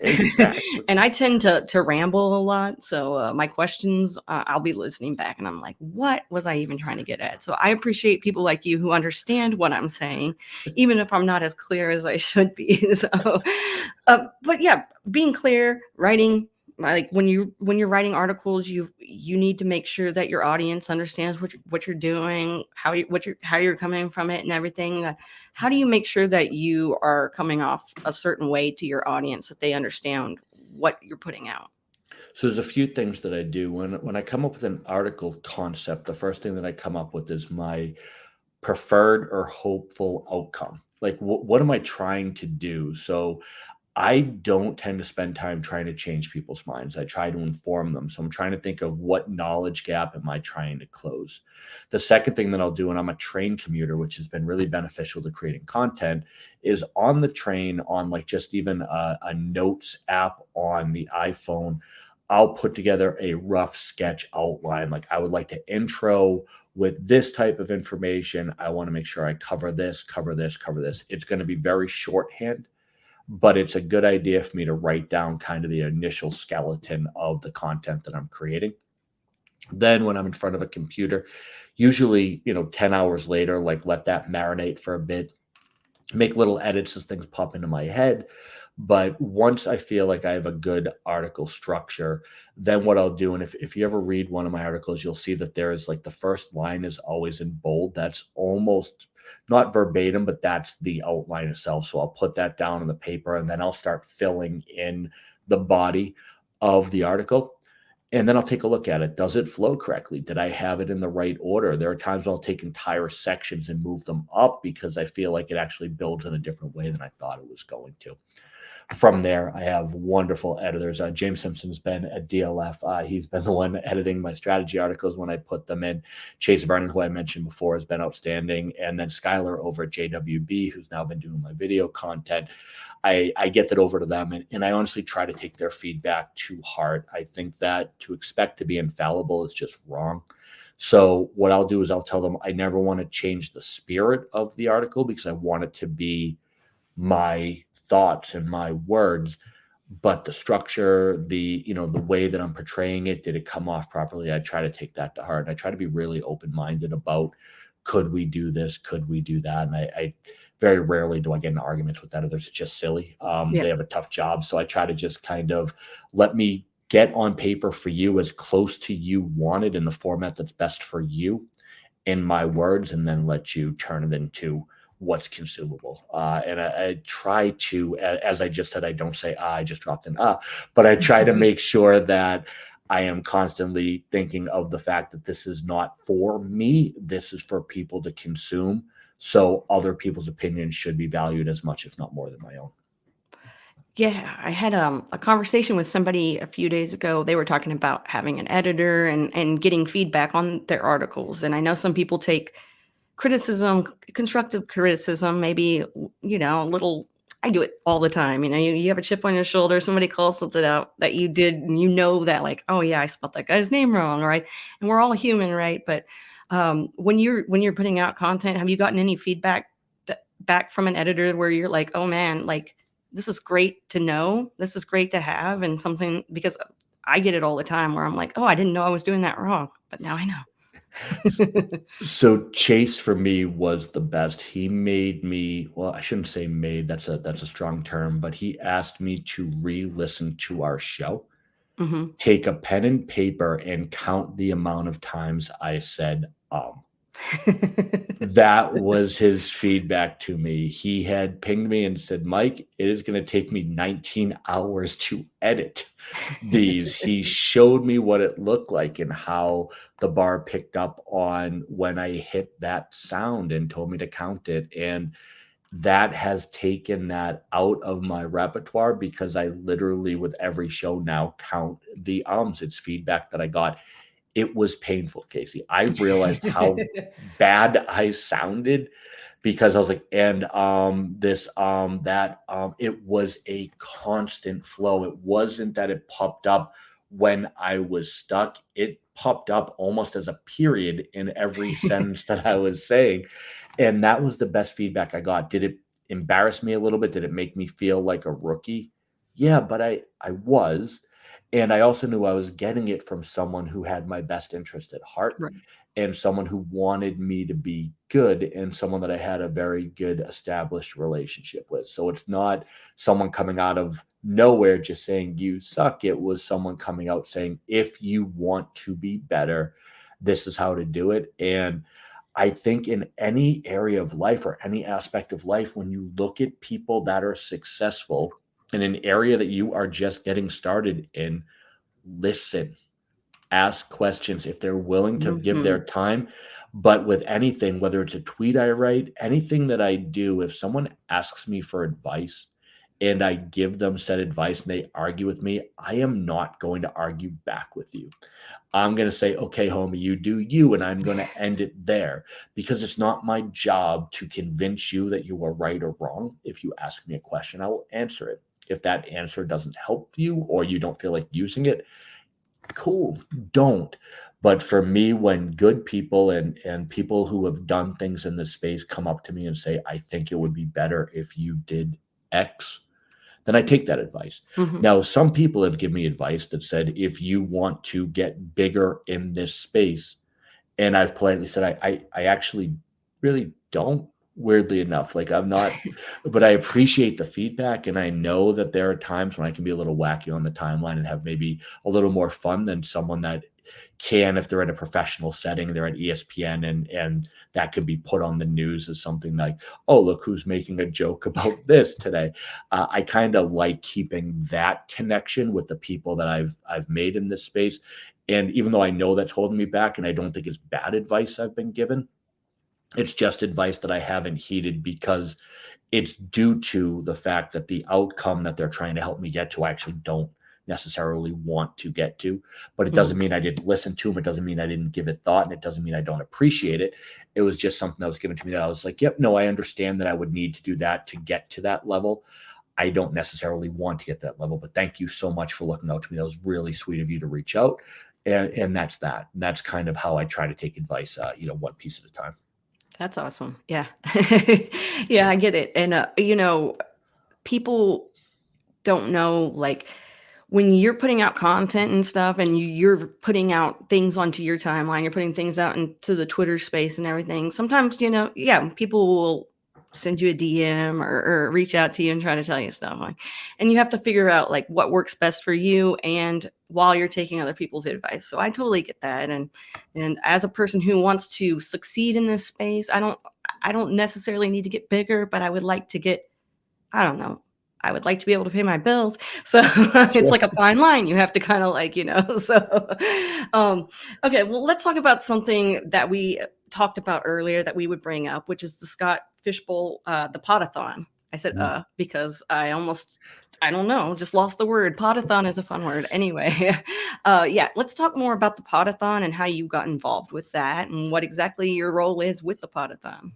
Exactly. And I tend to ramble a lot, so my questions, I'll be listening back, and I'm like, what was I even trying to get at? So I appreciate people like you who understand what I'm saying, even if I'm not as clear as I should be. So, but yeah, being clear, writing like when you're writing articles, you need to make sure that your audience understands what you're doing, how you're coming from it, and everything. How do you make sure that you are coming off a certain way to your audience that they understand what you're putting out? So there's a few things that I do when I come up with an article concept. The first thing that I come up with is my preferred or hopeful outcome. Like, what am I trying to do? So I don't tend to spend time trying to change people's minds. I try to inform them. So I'm trying to think of what knowledge gap am I trying to close. The second thing that I'll do, and I'm a train commuter, which has been really beneficial to creating content, is on the train, on like just even a notes app on the iPhone, I'll put together a rough sketch outline. Like, I would like to intro with this type of information. I want to make sure I cover this, cover this, cover this. It's going to be very shorthand, but it's a good idea for me to write down kind of the initial skeleton of the content that I'm creating. Then when I'm in front of a computer, usually, 10 hours later, like, let that marinate for a bit, make little edits as things pop into my head. But once I feel like I have a good article structure, then what I'll do, and if you ever read one of my articles, you'll see that there is like the first line is always in bold. That's almost not verbatim, but that's the outline itself. So I'll put that down on the paper, and then I'll start filling in the body of the article. And then I'll take a look at it. Does it flow correctly? Did I have it in the right order? There are times I'll take entire sections and move them up because I feel like it actually builds in a different way than I thought it was going to. From there, I have wonderful editors. James Simpson's been at DLF. He's been the one editing my strategy articles when I put them in. Chase Vernon, who I mentioned before, has been outstanding. And then Skylar over at JWB, who's now been doing my video content. I get that over to them, and I honestly try to take their feedback to heart. I think that to expect to be infallible is just wrong. So what I'll do is I'll tell them I never want to change the spirit of the article because I want it to be my thoughts and my words, but the structure, the way that I'm portraying it, did it come off properly? I try to take that to heart. And I try to be really open-minded about, could we do this? Could we do that? And I very rarely do I get in arguments with editors. It's just silly. They have a tough job. So I try to just kind of let me get on paper for you as close to you want it in the format that's best for you in my words, and then let you turn it into what's consumable. And I try to, as I just said, I don't say, I just dropped an but I try to make sure that I am constantly thinking of the fact that this is not for me. This is for people to consume. So other people's opinions should be valued as much, if not more, than my own. Yeah, I had a conversation with somebody a few days ago. They were talking about having an editor and getting feedback on their articles. And I know some people take criticism, constructive criticism, maybe, a little, I do it all the time. You have a chip on your shoulder, somebody calls something out that you did, and that like, oh yeah, I spelled that guy's name wrong, right? And we're all human, right? But when you're putting out content, have you gotten any feedback back from an editor where you're like, oh man, like, this is great to know, this is great to have, and something, because I get it all the time where I'm like, oh, I didn't know I was doing that wrong, but now I know. So Chase for me was the best. He made me, well, I shouldn't say made, that's a strong term, but he asked me to re-listen to our show, take a pen and paper and count the amount of times I said, That was his feedback to me. He had pinged me and said, Mike, it is going to take me 19 hours to edit these. He showed me what it looked like and how the bar picked up on when I hit that sound and told me to count it. And that has taken that out of my repertoire because I literally, with every show now, count the ums. It's feedback that I got. It was painful, Casey. I realized how bad I sounded because I was like, and this that it was a constant flow. It wasn't that it popped up when I was stuck. It popped up almost as a period in every sentence that I was saying. And that was the best feedback I got. Did it embarrass me a little bit? Did it make me feel like a rookie? Yeah, but I was. And I also knew I was getting it from someone who had my best interest at heart Right. and someone who wanted me to be good and someone that I had a very good established relationship with. So it's not someone coming out of nowhere just saying you suck. It was someone coming out saying, if you want to be better, this is how to do it. And I think in any area of life or any aspect of life, when you look at people that are successful in an area that you are just getting started in, listen, ask questions if they're willing to give Mm-hmm. their time. But with anything, whether it's a tweet I write, anything that I do, if someone asks me for advice and I give them said advice and they argue with me, I am not going to argue back with you. I'm going to say, okay, homie, you do you, and I'm going to end it there because it's not my job to convince you that you are right or wrong. If you ask me a question, I will answer it. If that answer doesn't help you or you don't feel like using it, cool, don't. But for me, when good people and people who have done things in this space come up to me and say, I think it would be better if you did X, then I take that advice. Mm-hmm. Now, some people have given me advice that said, if you want to get bigger in this space, and I've politely said, I actually really don't, weirdly enough. Like I'm not, but I appreciate the feedback. And I know that there are times when I can be a little wacky on the timeline and have maybe a little more fun than someone that can, if they're in a professional setting, they're at ESPN and that could be put on the news as something like, oh, look who's making a joke about this today. I kind of like keeping that connection with the people that I've made in this space. And even though I know that's holding me back and I don't think it's bad advice I've been given, it's just advice that I haven't heeded because it's due to the fact that the outcome that they're trying to help me get to, I actually don't necessarily want to get to. But it doesn't mean I didn't listen to them. It doesn't mean I didn't give it thought. And it doesn't mean I don't appreciate it. It was just something that was given to me that I was like, yep, no, I understand that I would need to do that to get to that level. I don't necessarily want to get that level, but thank you so much for looking out to me. That was really sweet of you to reach out. And that's that. And that's kind of how I try to take advice, one piece at a time. That's awesome. Yeah. Yeah, I get it. And, people don't know, like, when you're putting out content and stuff and you're putting out things onto your timeline, you're putting things out into the Twitter space and everything. Sometimes, people will send you a DM or reach out to you and try to tell you stuff. Like, and you have to figure out like what works best for you and while you're taking other people's advice. So I totally get that. And as a person who wants to succeed in this space, I don't necessarily need to get bigger, but I would like to get, I don't know, I would like to be able to pay my bills. So it's Sure. like a fine line. You have to kind of like, so, okay, well, let's talk about something that we talked about earlier that we would bring up, which is the Scott Fish Bowl, the Podathon. I said, because I don't know, just lost the word. Podathon is a fun word. Anyway, yeah, let's talk more about the Podathon and how you got involved with that and what exactly your role is with the Podathon.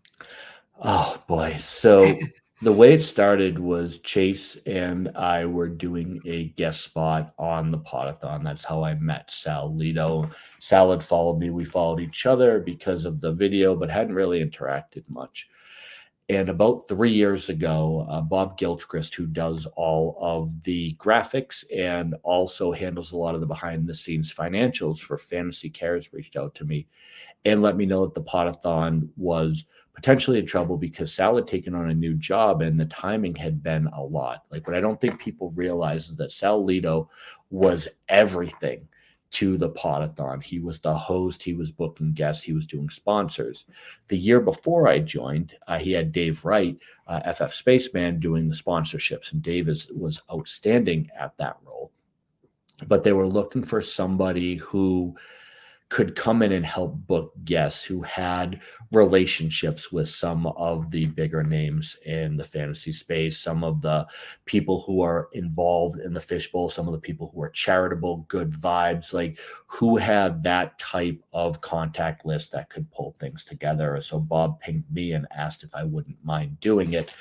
Oh boy. So the way it started was Chase and I were doing a guest spot on the Podathon. That's how I met Sal Lito. Sal had followed me. We followed each other because of the video, but hadn't really interacted much. And about 3 years ago, Bob Gilchrist, who does all of the graphics and also handles a lot of the behind the scenes financials for Fantasy Cares, reached out to me and let me know that the Podathon was potentially in trouble because Sal had taken on a new job and the timing had been a lot. Like what I don't think people realize is that Sal Lito was everything to the Podathon. He was the host, he was booking guests, he was doing sponsors. The year before I joined, he had Dave Wright, FF Spaceman, doing the sponsorships, and Dave was outstanding at that role. But they were looking for somebody who could come in and help book guests who had relationships with some of the bigger names in the fantasy space, some of the people who are involved in the fishbowl, some of the people who are charitable, good vibes, like who had that type of contact list that could pull things together. So Bob pinged me and asked if I wouldn't mind doing it.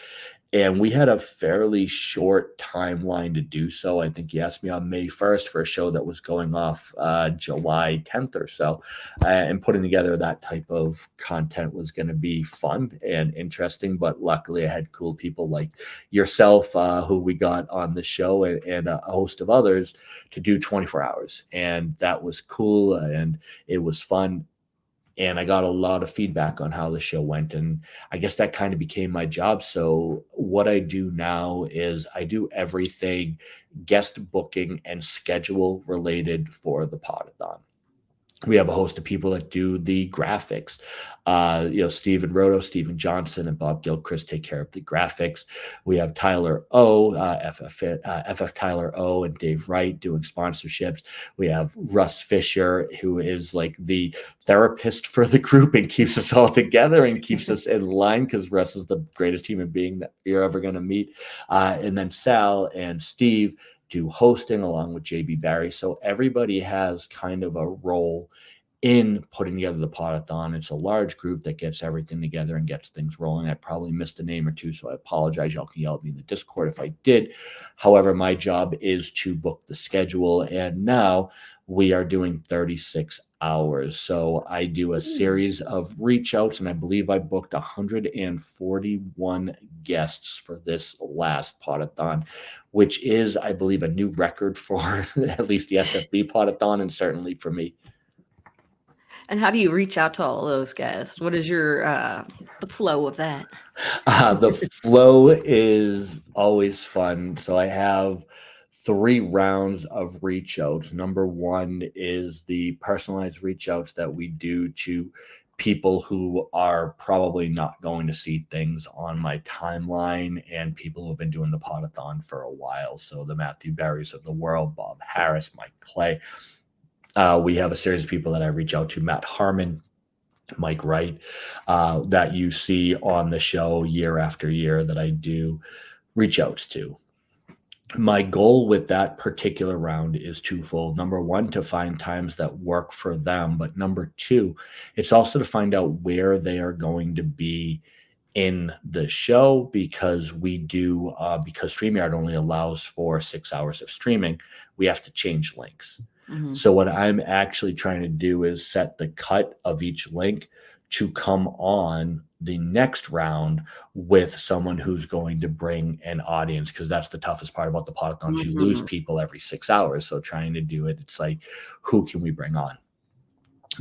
And we had a fairly short timeline to do so. I think he asked me on May 1st for a show that was going off July 10th or so. And putting together that type of content was going to be fun and interesting. But luckily, I had cool people like yourself, who we got on the show, and a host of others to do 24 hours. And that was cool. And it was fun. And I got a lot of feedback on how the show went. And I guess that kind of became my job. So what I do now is I do everything guest booking and schedule related for the Podathon. We have a host of people that do the graphics. Stephen Roto, Stephen Johnson, and Bob Gilchrist take care of the graphics. We have Tyler O, FF Tyler O, and Dave Wright doing sponsorships. We have Russ Fisher, who is like the therapist for the group and keeps us all together and keeps us in line, because Russ is the greatest human being that you're ever going to meet. And then Sal and Steve do hosting along with JB Barry. So everybody has kind of a role in putting together the Podathon. It's a large group that gets everything together and gets things rolling. I probably missed a name or two, so I apologize. Y'all can yell at me in the Discord if I did. However, my job is to book the schedule, and now we are doing 36 hours. So I do a series of reach outs, and I believe I booked 141 guests for this last Podathon, which is, I believe, a new record for at least the SFB Podathon, and certainly for me. And how do you reach out to all those guests? What is your the flow of that? The flow is always fun. So I have 3 rounds of reach outs. Number 1 is the personalized reach outs that we do to people who are probably not going to see things on my timeline, and people who have been doing the Podathon for a while. So the Matthew Berrys of the world, Bob Harris, Mike Clay. We have a series of people that I reach out to, Matt Harmon, Mike Wright, that you see on the show year after year that I do reach outs to. My goal with that particular round is twofold. Number 1, to find times that work for them. But number 2, it's also to find out where they are going to be in the show, because we do, because StreamYard only allows for 6 hours of streaming, we have to change links. Mm-hmm. So what I'm actually trying to do is set the cut of each link to come on the next round with someone who's going to bring an audience, because that's the toughest part about the Podathon. Mm-hmm. You lose people every 6 hours. So trying to do it, it's like, who can we bring on?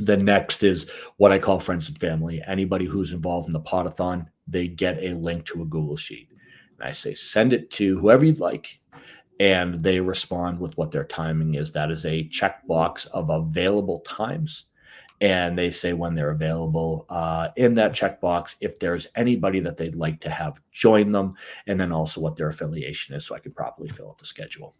The next is what I call friends and family. Anybody who's involved in the Podathon, they get a link to a Google Sheet. And I say, send it to whoever you'd like. And they respond with what their timing is. That is a checkbox of available times. And they say when they're available in that checkbox, if there's anybody that they'd like to have join them, and then also what their affiliation is, so I can properly fill out the schedule.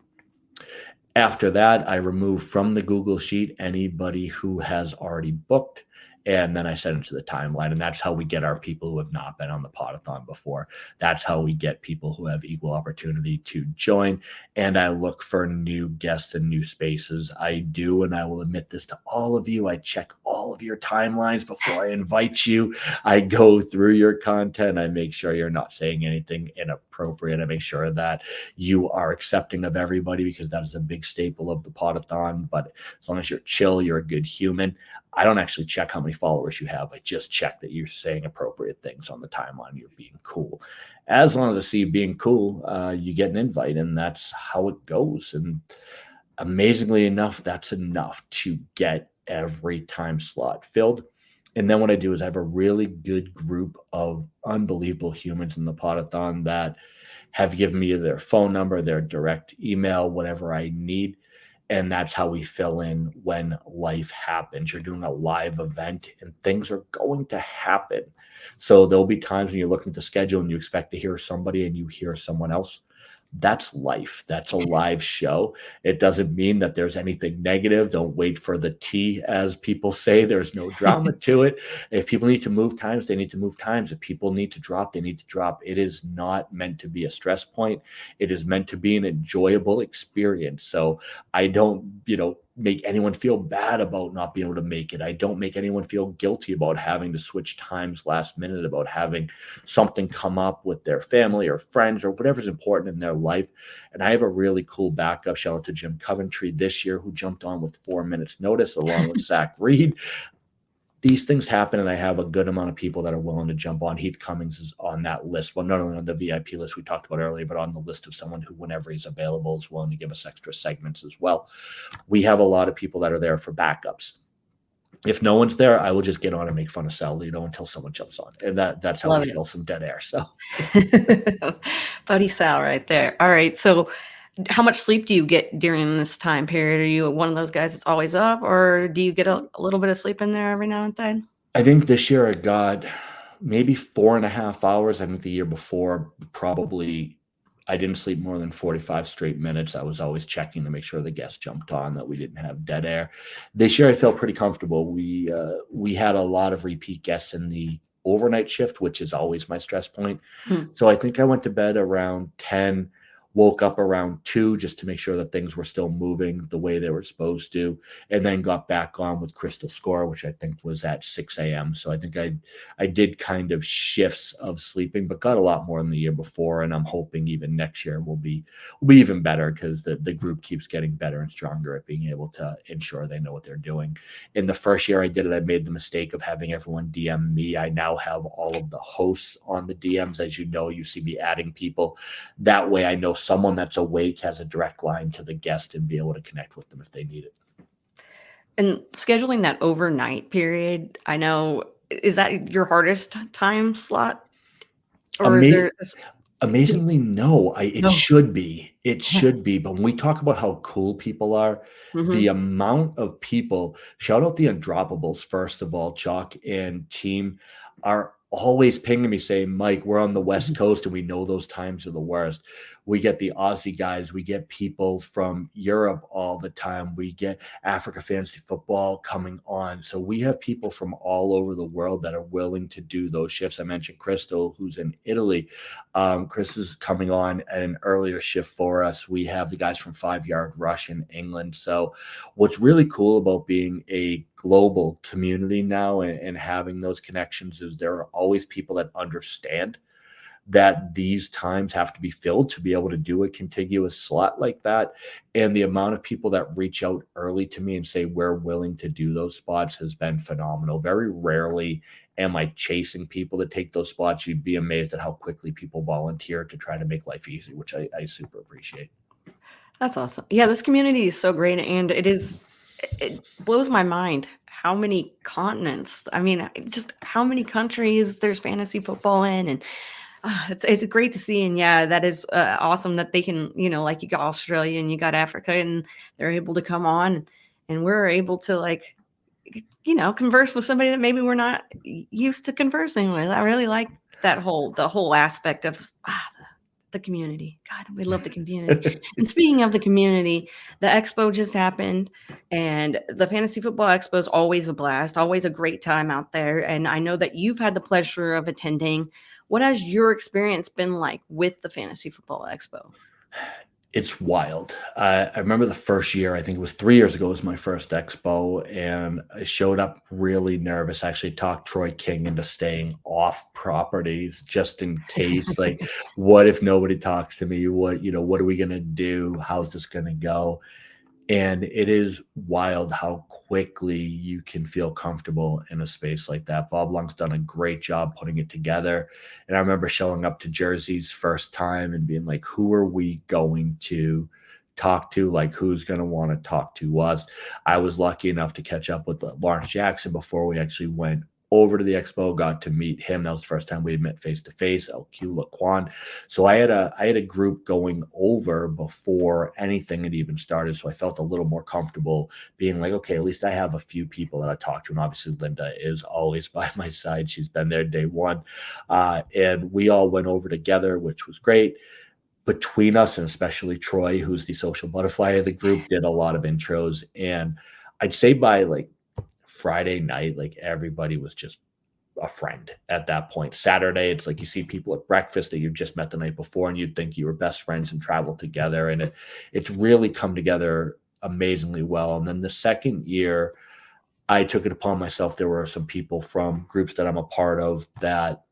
After that, I remove from the Google Sheet anybody who has already booked, and then I send it to the timeline. And that's how we get our people who have not been on the Podathon before. That's how we get people who have equal opportunity to join. And I look for new guests and new spaces. I do, and I will admit this to all of you, I check all of your timelines before I invite you. I go through your content. I make sure you're not saying anything inappropriate. I make sure that you are accepting of everybody, because that is a big staple of the Podathon. But as long as you're chill, you're a good human. I don't actually check how many followers you have. I just check that you're saying appropriate things on the timeline. You're being cool. As long as I see you being cool, you get an invite, and that's how it goes. And amazingly enough, that's enough to get every time slot filled. And then what I do is I have a really good group of unbelievable humans in the Podathon that have given me their phone number, their direct email, whatever I need. And that's how we fill in when life happens. You're doing a live event and things are going to happen. So there'll be times when you're looking at the schedule and you expect to hear somebody and you hear someone else. That's life. That's a live show. It doesn't mean that there's anything negative. Don't wait for the tea, as people say. There's no drama to it. If people need to move times, they need to move times. If people need to drop, they need to drop. It is not meant to be a stress point. It is meant to be an enjoyable experience. So I don't, make anyone feel bad about not being able to make it. I don't make anyone feel guilty about having to switch times last minute, about having something come up with their family or friends or whatever's important in their life. And I have a really cool backup. Shout out to Jim Coventry this year, who jumped on with 4 minutes notice along with Zach Reed. These things happen, and I have a good amount of people that are willing to jump on. Heath Cummings is on that list. Well, not only on the VIP list we talked about earlier, but on the list of someone who, whenever he's available, is willing to give us extra segments as well. We have a lot of people that are there for backups. If no one's there, I will just get on and make fun of Sal Lito until someone jumps on. And that's how we fill some dead air. So Buddy Sal right there. All right. So how much sleep do you get during this time period? Are you one of those guys that's always up, or do you get a little bit of sleep in there every now and then? I think this year I got maybe 4.5 hours. I think the year before, probably I didn't sleep more than 45 straight minutes. I was always checking to make sure the guests jumped on, that we didn't have dead air. This year I felt pretty comfortable. We had a lot of repeat guests in the overnight shift, which is always my stress point. So I think I went to bed around 10, woke up around 2 just to make sure that things were still moving the way they were supposed to, and then got back on with Crystal Score, which I think was at 6 a.m. So I think I did kind of shifts of sleeping, but got a lot more than the year before, and I'm hoping even next year will be even better, because the group keeps getting better and stronger at being able to ensure they know what they're doing. In the first year I did it, I made the mistake of having everyone DM me. I now have all of the hosts on the DMs. As you know, you see me adding people. That way I know someone that's awake has a direct line to the guest and be able to connect with them if they need it. And scheduling that overnight period, I know, is that your hardest time slot? Or is there amazingly, no. It No. should be. It should be. But when we talk about how cool people are, the amount of people, shout out the Undroppables, first of all, Chuck and team, are always pinging me saying, Mike, we're on the West Coast and we know those times are the worst. We get the Aussie guys. We get people from Europe all the time. We get Africa Fantasy Football coming on. So we have people from all over the world that are willing to do those shifts. I mentioned Crystal, who's in Italy. Chris is coming on at an earlier shift for us. We have the guys from 5 Yard Rush in England. So what's really cool about being a global community now and having those connections is there are always people that understand that these times have to be filled to be able to do a contiguous slot like that. And the amount of people that reach out early to me and say we're willing to do those spots has been phenomenal. Very rarely am I chasing people to take those spots. You'd be amazed at how quickly people volunteer to try to make life easy, which I super appreciate. That's awesome. Yeah, this community is so great, and it blows my mind how many continents. I mean, just how many countries there's fantasy football in, and it's great to see. And yeah, that is awesome that they can, like you got Australia and you got Africa, and they're able to come on, and we're able to converse with somebody that maybe we're not used to conversing with. I really like the whole aspect of the community. God, we love the community. And speaking of the community, the expo just happened, and the Fantasy Football Expo is always a blast, always a great time out there. And I know that you've had the pleasure of attending. What has your experience been like with the Fantasy Football Expo? It's wild. I remember the first year, I think it was 3 years ago, was my first expo, and I showed up really nervous. I actually talked Troy King into staying off properties just in case. Like, what if nobody talks to me? What are we going to do? How's this going to go? And it is wild how quickly you can feel comfortable in a space like that. Bob Lung's done a great job putting it together. And I remember showing up to Jersey's first time and being like, who are we going to talk to? Like, who's going to want to talk to us? I was lucky enough to catch up with Lawrence Jackson before we actually went over to the expo, got to meet him. That was the first time we had met face to face. LQ Laquan. So I had a group going over before anything had even started. So I felt a little more comfortable being like, okay, at least I have a few people that I talk to. And obviously Linda is always by my side. She's been there day one. And we all went over together, which was great. between us, and especially Troy, who's the social butterfly of the group, did a lot of intros. And I'd say by like Friday night, like everybody was just a friend at that point. Saturday, it's like you see people at breakfast that you've just met the night before, and you'd think you were best friends and traveled together. And it's really come together amazingly well. And then the second year, I took it upon myself. There were some people from groups that I'm a part of that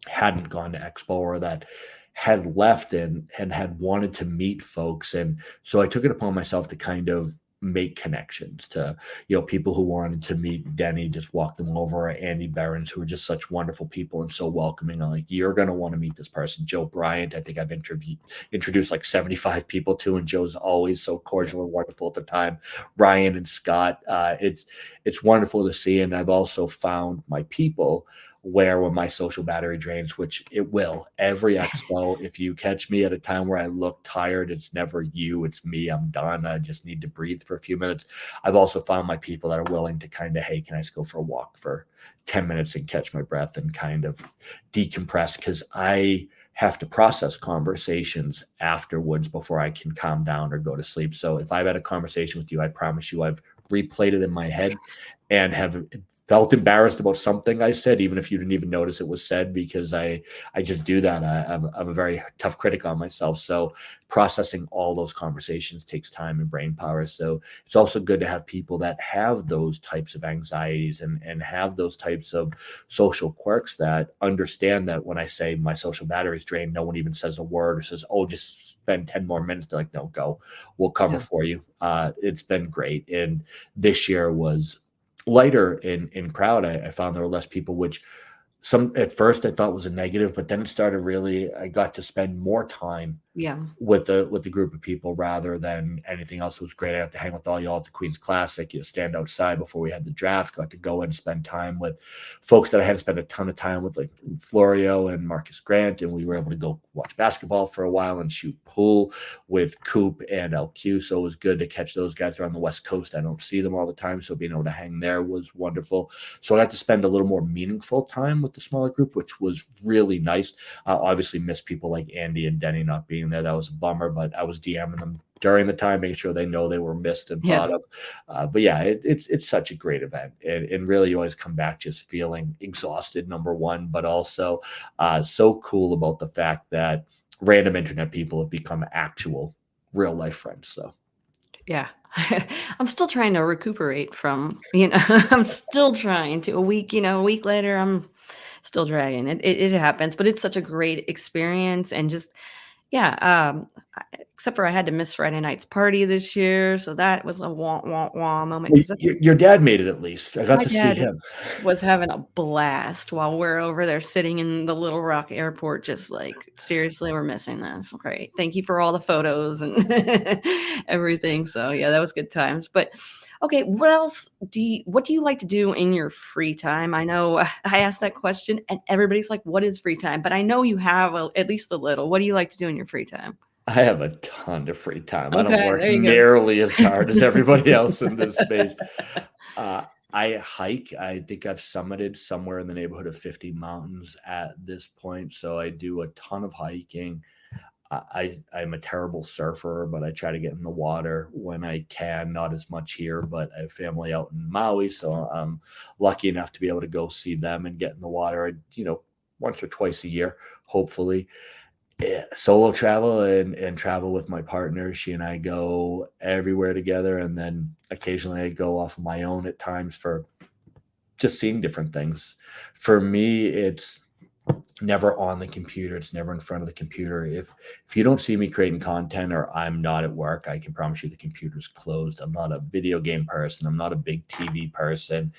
hadn't gone to Expo, or that had left and had wanted to meet folks. And so I took it upon myself to kind of make connections to, people who wanted to meet Denny, just walk them over, or Andy Behrens, who are just such wonderful people and so welcoming. I'm like, you're going to want to meet this person. Joe Bryant, I think I've introduced like 75 people to, and Joe's always so cordial and wonderful at the time. Ryan and Scott, it's wonderful to see. And I've also found my people where when my social battery drains, which it will, every expo, if you catch me at a time where I look tired, it's never you, it's me. I'm done. I just need to breathe for a few minutes. I've also found my people that are willing to kind of, hey, can I just go for a walk for 10 minutes and catch my breath and kind of decompress? Because I have to process conversations afterwards before I can calm down or go to sleep. So if I've had a conversation with you, I promise you I've replayed it in my head and have felt embarrassed about something I said, even if you didn't even notice it was said, because I just do that. I'm a very tough critic on myself. So processing all those conversations takes time and brain power. So it's also good to have people that have those types of anxieties and have those types of social quirks, that understand that when I say my social battery's drained, no one even says a word or says, oh, just spend 10 more minutes. They're like, no, go, we'll cover for you. It's been great. And this year was lighter in crowd. I found there were less people, which at first I thought was a negative, but then it started really, I got to spend more time with the group of people rather than anything else. It was great. I got to hang with all y'all at the Queen's Classic, stand outside before we had the draft, got to go and spend time with folks that I hadn't spent a ton of time with, like Florio and Marcus Grant, and we were able to go watch basketball for a while and shoot pool with Coop and LQ. So it was good to catch those guys. They're on the West Coast. I don't see them all the time, so being able to hang there was wonderful. So I got to spend a little more meaningful time with the smaller group, which was really nice. Obviously missed people like Andy and Denny not being there. That was a bummer, but I was DMing them during the time, making sure they know they were missed and thought of. But yeah, it's such a great event. And really you always come back just feeling exhausted, number one, but also so cool about the fact that random internet people have become actual real life friends. So yeah. I'm still trying to recuperate from, I'm still trying to a week later, I'm still dragging it. It happens, but it's such a great experience. And just, except for I had to miss Friday night's party this year. So that was a wah, wah, wah moment. your dad made it, at least. I got My to see dad him. was having a blast while we're over there sitting in the Little Rock airport, just like, seriously, we're missing this. Great. Thank you for all the photos and everything. So yeah, that was good times. But okay, what do you like to do in your free time? I know I asked that question and everybody's like, what is free time? But I know you have at least a little. What do you like to do in your free time? I have a ton of free time. I don't Okay, work there you go. nearly as hard as everybody else in this space. I hike. I think I've summited somewhere in the neighborhood of 50 mountains at this point. So I do a ton of hiking. I'm a terrible surfer, but I try to get in the water when I can. Not as much here, but I have family out in Maui, so I'm lucky enough to be able to go see them and get in the water, once or twice a year, hopefully. Solo travel and travel with my partner. She and I go everywhere together, and then occasionally I go off of my own at times for just seeing different things. For me, it's never on the computer. It's never in front of the computer. If you don't see me creating content or I'm not at work, I can promise you the computer's closed. I'm not a video game person. I'm not a big TV person.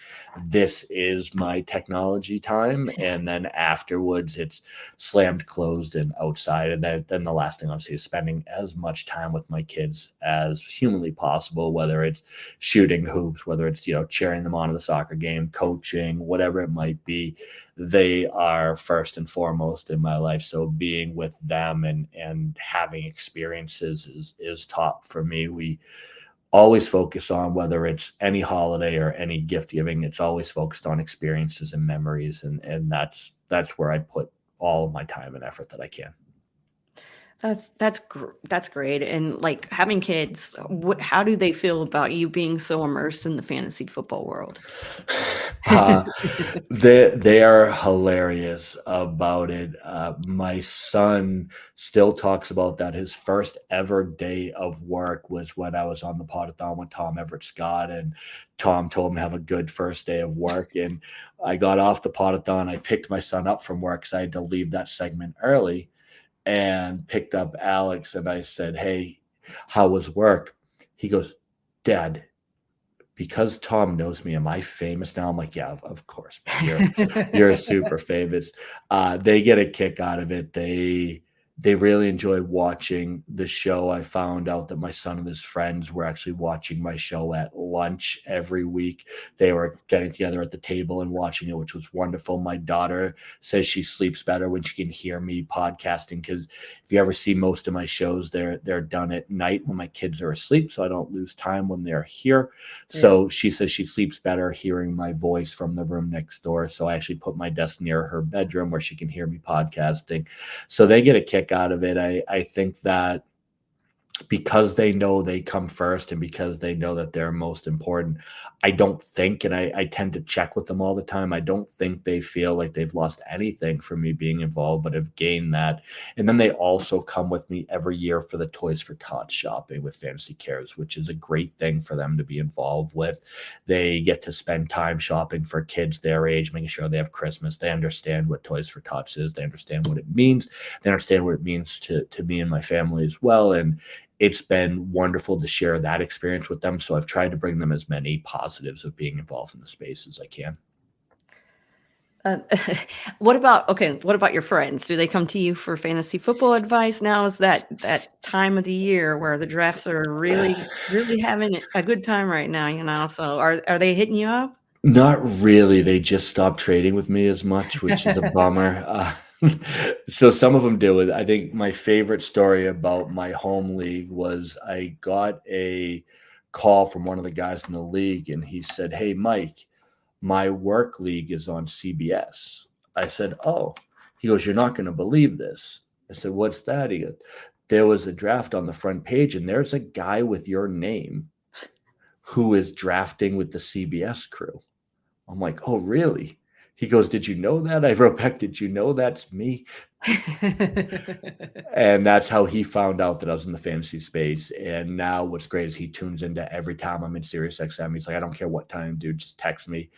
This is my technology time. And then afterwards it's slammed closed and outside. And then the last thing obviously is spending as much time with my kids as humanly possible, whether it's shooting hoops, whether it's, cheering them on to the soccer game, coaching, whatever it might be. They are first and foremost in my life. So being with them and having experiences is top for me. We always focus on, whether it's any holiday or any gift giving, it's always focused on experiences and memories. And that's where I put all of my time and effort that I can. That's great. And like having kids, how do they feel about you being so immersed in the fantasy football world? Uh, they are hilarious about it. My son still talks about that. His first ever day of work was when I was on the Podathon with Tom Everett Scott, and Tom told him to have a good first day of work. And I got off the Podathon. I picked my son up from work because I had to leave that segment early, and picked up Alex, and I said, "Hey, how was work?" He goes, "Dad, because Tom knows me, am I famous now?" I'm like, "Yeah, of course, man. You're super famous." They get a kick out of it. They really enjoy watching the show. I found out that my son and his friends were actually watching my show at lunch every week. They were getting together at the table and watching it, which was wonderful. My daughter says she sleeps better when she can hear me podcasting, because if you ever see most of my shows, they're done at night when my kids are asleep, so I don't lose time when they're here. So she says she sleeps better hearing my voice from the room next door. So I actually put my desk near her bedroom where she can hear me podcasting. So they get a kick out of it. I think that because they know they come first, and because they know that they're most important, I don't think, and I tend to check with them all the time, I don't think they feel like they've lost anything from me being involved, but have gained that. And then they also come with me every year for the Toys for Tots shopping with Fantasy Cares, which is a great thing for them to be involved with. They get to spend time shopping for kids their age, making sure they have Christmas. They understand what Toys for Tots is. They understand what it means. They understand what it means to me and my family as well. And it's been wonderful to share that experience with them. So I've tried to bring them as many positives of being involved in the space as I can. Uh, what about your friends? Do they come to you for fantasy football advice? Now is that time of the year where the drafts are really having a good time right now, so are they hitting you up? Not really. They just stopped trading with me as much, which is a bummer. So some of them do it. I think my favorite story about my home league was I got a call from one of the guys in the league, and he said, "Hey, Mike, my work league is on CBS." I said, "Oh." He goes, "You're not going to believe this." I said, "What's that?" He goes, "There was a draft on the front page, and there's a guy with your name who is drafting with the CBS crew." I'm like, "Oh, really?" He goes, "Did you know that?" I wrote back, "Did you know that's me?" And that's how he found out that I was in the fantasy space. And now what's great is he tunes into every time I'm in Sirius XM. He's like, "I don't care what time, dude, just text me."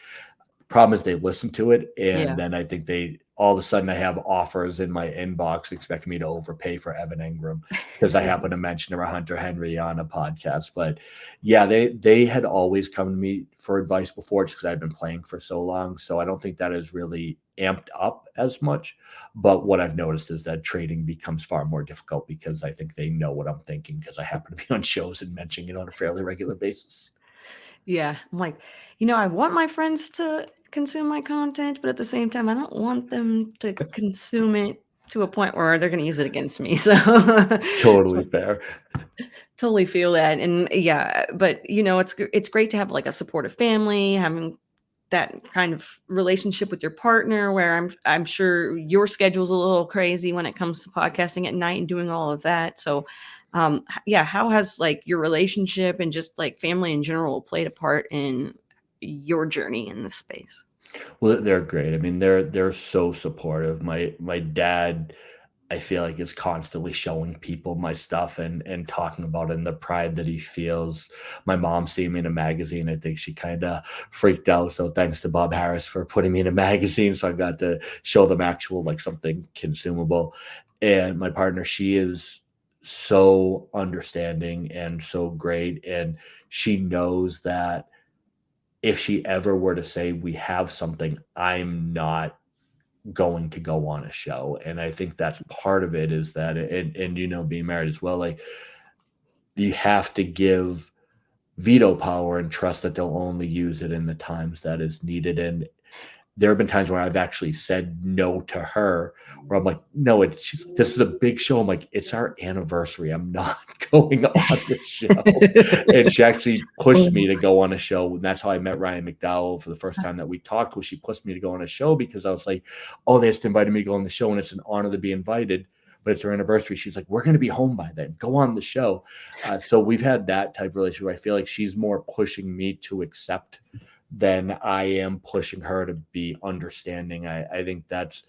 Problem is they listen to it, and Yeah. then I think they all of a sudden I have offers in my inbox expecting me to overpay for Evan Ingram because I happen to mention or Hunter Henry on a podcast. But yeah, they had always come to me for advice before, just because I've been playing for so long. So I don't think that is really amped up as much. But what I've noticed is that trading becomes far more difficult because I think they know what I'm thinking, because I happen to be on shows and mentioning it on a fairly regular basis. Yeah, I'm like, I want my friends to consume my content, but at the same time, I don't want them to consume it to a point where they're gonna use it against me. So Totally fair. totally feel that. And yeah, but it's great to have like a supportive family, having that kind of relationship with your partner where I'm sure your schedule's a little crazy when it comes to podcasting at night and doing all of that. So yeah, how has like your relationship and just like family in general played a part in your journey in this space? Well, they're great. I mean, they're so supportive. My dad, I feel like, is constantly showing people my stuff and talking about it and the pride that he feels. My mom seeing me in a magazine. I think she kind of freaked out. So thanks to Bob Harris for putting me in a magazine. So I got to show them actual, like, something consumable. And my partner, she is so understanding and so great. And she knows that if she ever were to say we have something, I'm not going to go on a show. And I think that's part of it, is that, and being married as well, like, you have to give veto power and trust that they'll only use it in the times that is needed. And there have been times where I've actually said no to her, where I'm like, "No, this is a big show." I'm like, "It's our anniversary. I'm not going on the show." And she actually pushed me to go on a show. And that's how I met Ryan McDowell for the first time that we talked, was she pushed me to go on a show, because I was like, "Oh, they just invited me to go on the show, and it's an honor to be invited." but it's her anniversary. She's like, we're going to be home by then. Go on the show. So we've had that type of relationship where I feel like she's more pushing me to accept than I am pushing her to be understanding. I think that's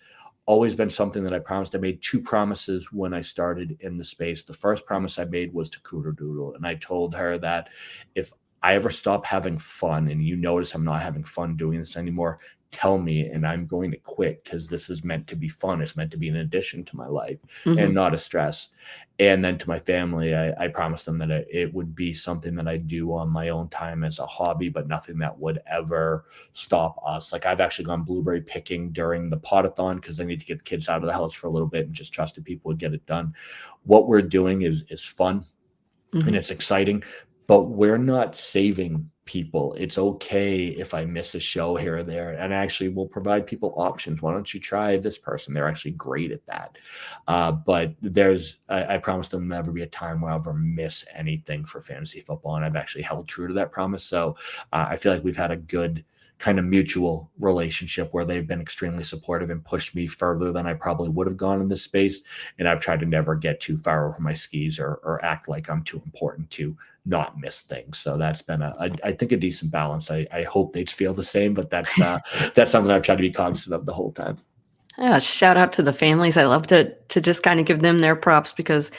always been something that I promised. I made 2 promises when I started in the space. The first promise I made was to Cooter Doodle. And I told her that if I ever stop having fun and you notice I'm not having fun doing this anymore, tell me and I'm going to quit, because this is meant to be fun. It's meant to be an addition to my life and not a stress. And then to my family, I promised them that it would be something that I do on my own time as a hobby, but nothing that would ever stop us. Like, I've actually gone blueberry picking during the podathon because I need to get the kids out of the house for a little bit and just trusted people would get it done. What we're doing is fun and it's exciting, but we're not saving people. It's okay if I miss a show here or there, and actually we'll provide people options. Why don't you try this person? They're actually great at that. But I promised them never be a time where I'll ever miss anything for fantasy football, and I've actually held true to that promise. So I feel like we've had a good kind of mutual relationship where they've been extremely supportive and pushed me further than I probably would have gone in this space. And I've tried to never get too far over my skis or act like I'm too important to not miss things. So that's been I think a decent balance. I hope they'd feel the same, but that's something I've tried to be cognizant of the whole time. Yeah, shout out to the families. I love to just kind of give them their props, because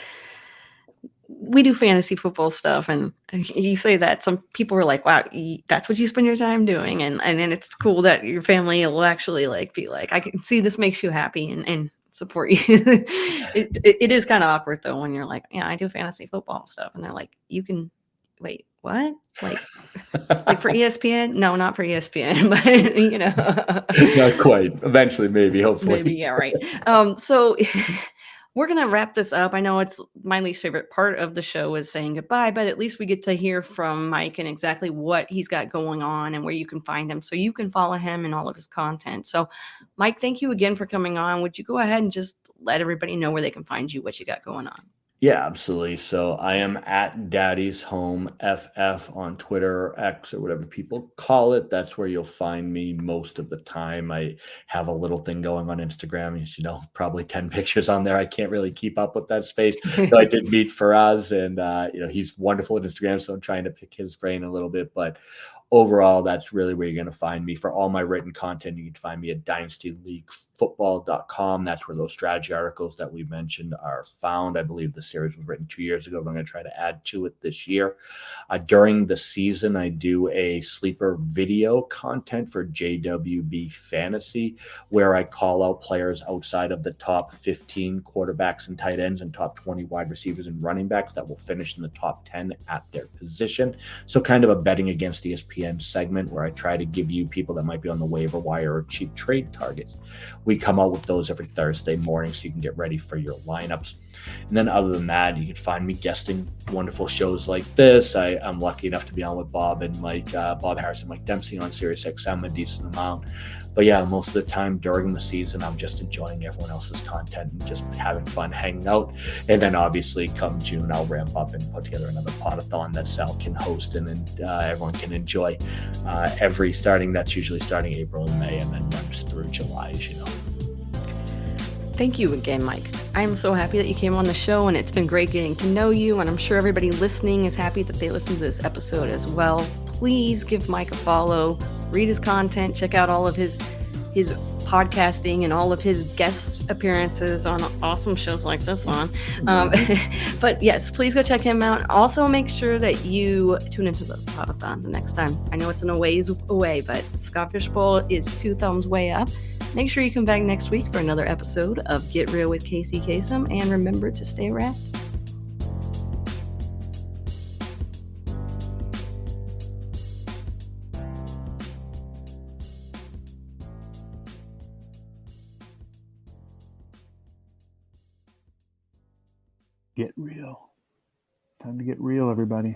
we do fantasy football stuff, and you say that some people are like, wow, that's what you spend your time doing. And then it's cool that your family will actually like be like, I can see this makes you happy and support you. It is kind of awkward though when you're like, yeah, I do fantasy football stuff, and they're like, you can wait, what? Like for ESPN? No, not for ESPN, but Not quite. Eventually, maybe, hopefully. maybe, yeah, right. So we're going to wrap this up. I know it's my least favorite part of the show is saying goodbye, but at least we get to hear from Mike and exactly what he's got going on and where you can find him so you can follow him and all of his content. So, Mike, thank you again for coming on. Would you go ahead and just let everybody know where they can find you, what you got going on? Yeah, absolutely. So I am at Daddy's Home FF on Twitter or X or whatever people call it. That's where you'll find me most of the time. I have a little thing going on Instagram. As you know, probably 10 pictures on there. I can't really keep up with that space. So I did meet Faraz, and he's wonderful at Instagram. So I'm trying to pick his brain a little bit, but overall, that's really where you're going to find me. For all my written content, you can find me at dynastyleaguefootball.com. That's where those strategy articles that we mentioned are found. I believe the series was written 2 years ago, but I'm going to try to add to it this year. During the season, I do a sleeper video content for JWB Fantasy, where I call out players outside of the top 15 quarterbacks and tight ends and top 20 wide receivers and running backs that will finish in the top 10 at their position. So kind of a betting against ESPN segment where I try to give you people that might be on the waiver wire or cheap trade targets. We come out with those every Thursday morning so you can get ready for your lineups. And then other than that, you can find me guesting wonderful shows like this. I'm lucky enough to be on with Bob and Mike, Bob Harris and Mike Dempsey on Sirius XM a decent amount. But yeah, most of the time during the season, I'm just enjoying everyone else's content and just having fun hanging out. And then obviously come June, I'll ramp up and put together another podathon that Sal can host and everyone can enjoy that's usually starting April and May and then runs through July, as you know. Thank you again, Mike. I'm so happy that you came on the show, and it's been great getting to know you, and I'm sure everybody listening is happy that they listened to this episode as well. Please give Mike a follow, read his content, check out all of his podcasting and all of his guest appearances on awesome shows like this one. But yes, please go check him out. Also, make sure that you tune into the podathon the next time. I know it's in a ways away, but Scott Fish Bowl is 2 thumbs way up. Make sure you come back next week for another episode of Get Real with Kacey Kasem, and remember to stay wrapped. Get real. Time to get real, everybody.